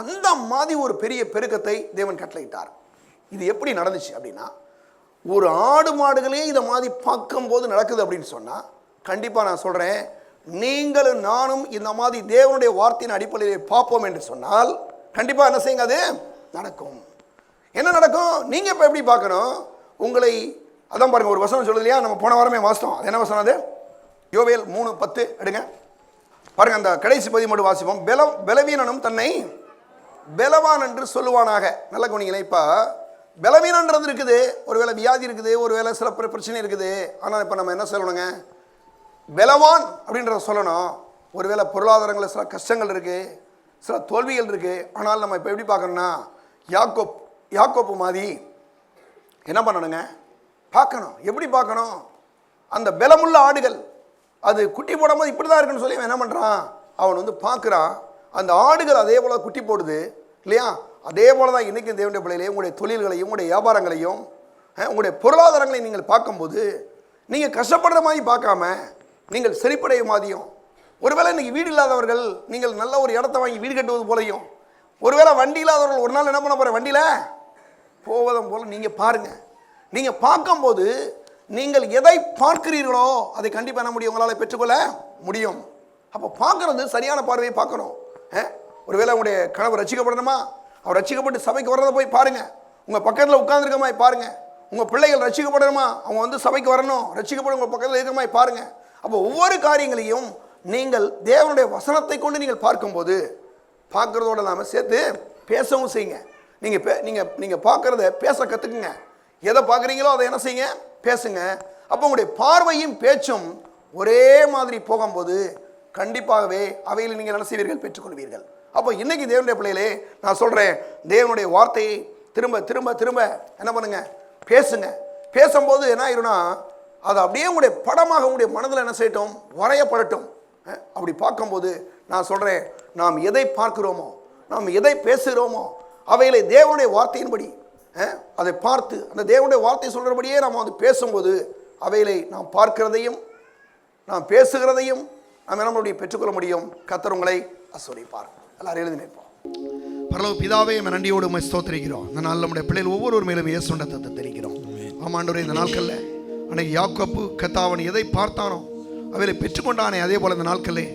அந்த மாதிரி ஒரு பெரிய பெருக்கத்தை தேவன் கட்டளையிட்டார். இது எப்படி நடந்துச்சு அப்படின்னா, ஒரு ஆடு மாடுகளே இதை மாதிரி பார்க்கும்போது நடக்குது அப்படின்னு சொன்னால் கண்டிப்பாக நான் சொல்கிறேன், நீங்களும் நானும் இந்த மாதிரி தேவனுடைய வார்த்தையின் அடிப்படையிலே பார்ப்போம் என்று சொன்னால் கண்டிப்பாக என்ன செய்யுங்க, அது நடக்கும். என்ன நடக்கும்? நீங்கள் இப்போ எப்படி பார்க்கணும், உங்களை அதான் பாருங்கள், ஒரு வசனம் சொல்லுது இல்லையா, நம்ம போன வாரமே வாசித்தோம். அது என்ன வசனம்? அது யோவேல் 3:10 எடுங்க பாருங்க. அந்த கடைசி பகுதி மட்டும் வாசிப்போம். பலவீனனும் தன்னை பலவான் என்று சொல்லுவானாக. நல்ல கவனிங்களேன். இப்போ பலவீனன்றது இருக்குது, ஒருவேளை வியாதி இருக்குது, ஒருவேளை சில பிரச்சனை இருக்குது. ஆனால் இப்போ நம்ம என்ன சொல்லணுங்க, பலவான் அப்படின்றத சொல்லணும். ஒருவேளை பொருளாதாரங்களில் சில கஷ்டங்கள் இருக்குது, சில தோல்விகள் இருக்குது. ஆனால் நம்ம இப்போ எப்படி பார்க்கணும்னா, யாக்கோப்பு மாதிரி என்ன பண்ணணுங்க, பார்க்கணும். எப்படி பார்க்கணும், அந்த பலமுள்ள ஆடுகள் அது குட்டி போடும்போது இப்படி தான் இருக்குன்னு சொல்லி என்ன பண்ணுறான், அவன் வந்து பார்க்குறான். அந்த ஆடுகள் அதே போல் குட்டி போடுது இல்லையா? அதே போல் தான் இன்றைக்கும் தேவனுடைய பிள்ளைகளையும் உங்களுடைய தொழில்களையும் உங்களுடைய வியாபாரங்களையும் உங்களுடைய பொருளாதாரங்களையும் நீங்கள் பார்க்கும்போது நீங்கள் கஷ்டப்படுற மாதிரி பார்க்காம நீங்கள் செழிப்படைய மாதிரியும், ஒருவேளை இன்றைக்கி வீடு இல்லாதவர்கள் நீங்கள் நல்ல ஒரு இடத்த வாங்கி வீடு கட்டுவது போலையும், ஒருவேளை வண்டி இல்லாதவர்கள் ஒரு நாள் என்ன பண்ண போகிற வண்டியில் போவதும் போல் நீங்கள் பாருங்கள். நீங்கள் பார்க்கும்போது நீங்கள் எதை பார்க்கிறீர்களோ அதை கண்டிப்பாக என்ன முடியும், உங்களால் பெற்றுக்கொள்ள முடியும். அப்போ பார்க்குறது சரியான பார்வையை பார்க்கணும். ஒருவேளை உங்களுடைய கணவர் ரட்சிக்கப்படணுமா, அவர் ரட்சிக்கப்பட்டு சபைக்கு வர்றதை போய் பாருங்கள். உங்கள் பக்கத்தில் உட்கார்ந்துருக்க மாதிரி பாருங்கள். உங்கள் பிள்ளைகள் ரட்சிக்கப்படணுமா, அவங்க வந்து சபைக்கு வரணும், ரட்சிக்கப்படும் உங்கள் பக்கத்தில் இருக்கிற மாதிரி பாருங்கள். அப்போ ஒவ்வொரு காரியங்களையும் நீங்கள் தேவனுடைய வசனத்தை கொண்டு நீங்கள் பார்க்கும்போது பார்க்குறதோடு இல்லாமல் சேர்த்து பேசவும் செய்யுங்க. நீங்கள் பார்க்குறத பேச கற்றுக்குங்க. எதை பார்க்குறீங்களோ அதை என்ன செய்யுங்க, பேசுங்க. அப்போ உங்களுடைய பார்வையும் பேச்சும் ஒரே மாதிரி போகும்போது கண்டிப்பாகவே அவையில் நீங்கள் என்ன செய்வீர்கள், பெற்றுக்கொள்வீர்கள். அப்போ இன்றைக்கி தேவனுடைய பிள்ளைகளே நான் சொல்கிறேன், தேவனுடைய வார்த்தையை திரும்ப திரும்ப திரும்ப என்ன பண்ணுங்க, பேசுங்க. பேசும்போது என்ன ஆயிரும்னா, அது அப்படியே உங்களுடைய படமாக உங்களுடைய மனதில் என்ன செய்யட்டும், வரையப்படட்டும். அப்படி பார்க்கும்போது நான் சொல்கிறேன், நாம் எதை பார்க்கிறோமோ, நாம் எதை பேசுகிறோமோ அவைகளை தேவனுடைய வார்த்தையின்படி அதை பார்த்து அந்த தேவனுடைய வார்த்தை சொல்கிறபடியே நாம் வந்து பேசும்போது அவைகளை நாம் பார்க்கிறதையும் நாம் பேசுகிறதையும் நாம் நம்மளுடைய பெற்றுக்கொள்ள முடியும். கர்த்தர் உங்களை ஆசீர்வதிப்பார். எல்லாரும் எழுதி நிற்போம். பரலோக பிதாவே, நன்றியோடு உம்மை ஸ்தோத்திரிக்கிறோம். இந்த நாளில் நம்முடைய பிள்ளைகள் ஒவ்வொரு மேலும் இயேசுவின் ரத்தத்தை தெரிகிறோம். ஆமாண்டவரே, இந்த நாட்களில் அன்னைக்கு யாக்கோப்பு கர்த்தாவன் எதை பார்த்தானோ அவைகளை பெற்றுக்கொண்டானே, அதே போல் இந்த நாட்களிலே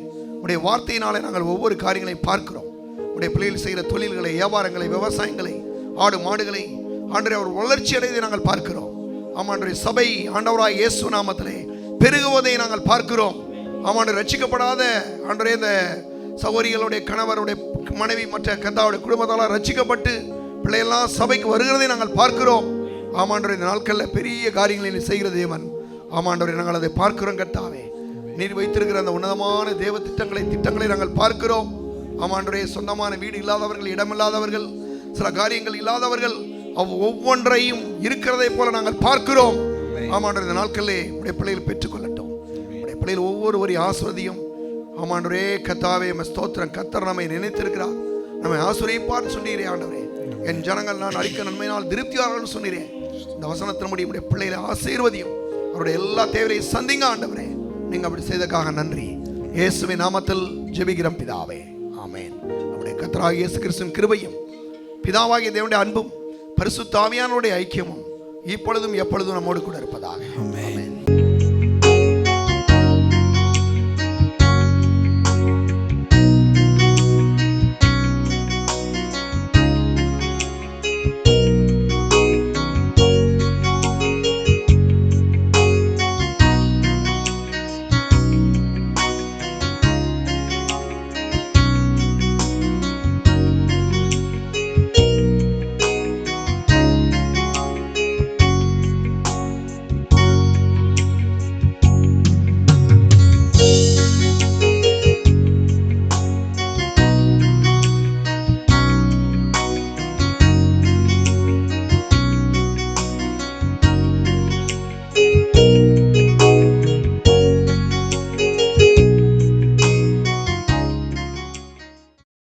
உடைய வார்த்தையினாலே நாங்கள் ஒவ்வொரு காரியங்களையும் பார்க்கிறோம். உடைய பிள்ளைகள் செய்கிற தொழில்களை, வியாபாரங்களை, விவசாயங்களை, ஆடு மாடுகளை ஆண்டவரே அவர் வளர்ச்சி அடைவதை நாங்கள் பார்க்கிறோம். ஆமாண்டவரே, சபை ஆண்டவராய் இயேசு நாமத்திலே பெருகுவதை நாங்கள் பார்க்கிறோம். ஆமாண்டவரே, ரட்சிக்கப்படாத ஆண்டவரே இந்த சகோதரிகளுடைய கணவருடைய மனைவி மற்ற கர்த்தாவுடைய குடும்பத்தால் ரட்சிக்கப்பட்டு பிள்ளையெல்லாம் சபைக்கு வருகிறதை நாங்கள் பார்க்கிறோம். ஆமாண்டவரே, இந்த நாட்களில் பெரிய காரியங்களை நீ செய்கிற தேவன். ஆமாண்டவரே, நாங்கள் அதை பார்க்கிறோம். கர்த்தாவே, நீர் வைத்திருக்கிற அந்த உன்னதமான தேவ திட்டங்களை நாங்கள் பார்க்கிறோம். ஆமாண்டவரே, சொந்தமான வீடு இல்லாதவர்கள், இடமில்லாதவர்கள், சில காரியங்கள் இல்லாதவர்கள் ஒவ்வொன்றையும் இருக்கிறதை போல நாங்கள் பார்க்கிறோம். ஆமாண்டவரே, இந்த நாட்களிலே உடைய பிள்ளைகள் பெற்றுக்கொள்ளட்டும். உடைய பிள்ளைகள் ஒவ்வொருவரையும் ஆசீர்வதியும். ஆமாண்டவரே, கர்த்தாவே ஸ்தோத்திரம். கர்த்தர் நம்மை நினைத்திருக்கிறார், நம்மை ஆசீர்வதிப்பார் சொன்னீரே. ஆண்டவரே, என் ஜனங்கள் நான் அளிக்க நன்மையினால் திருப்தியாளர்கள் சொன்னீரே. இந்த வசனத்தின்படி உடைய பிள்ளைகளை ஆசீர்வதியும். அவருடைய எல்லா தேவையையும் சந்திங்க. ஆண்டவரே, நீங்க அப்படி செய்ததற்காக நன்றி. இயேசுவின் நாமத்தில் ஜெபிக்கிறோம் பிதாவே, ஆமென். நம்முடைய கர்த்தராகிய இயேசு கிறிஸ்துவின் கிருபையும் பிதாவாகிய தேவனுடைய அன்பும் பரிசுத்த ஆவியானவருடைய ஐக்கியமும் இப்பொழுதும் எப்பொழுதும் நம்மோடு கூட இருப்பதாக. ஆமென்.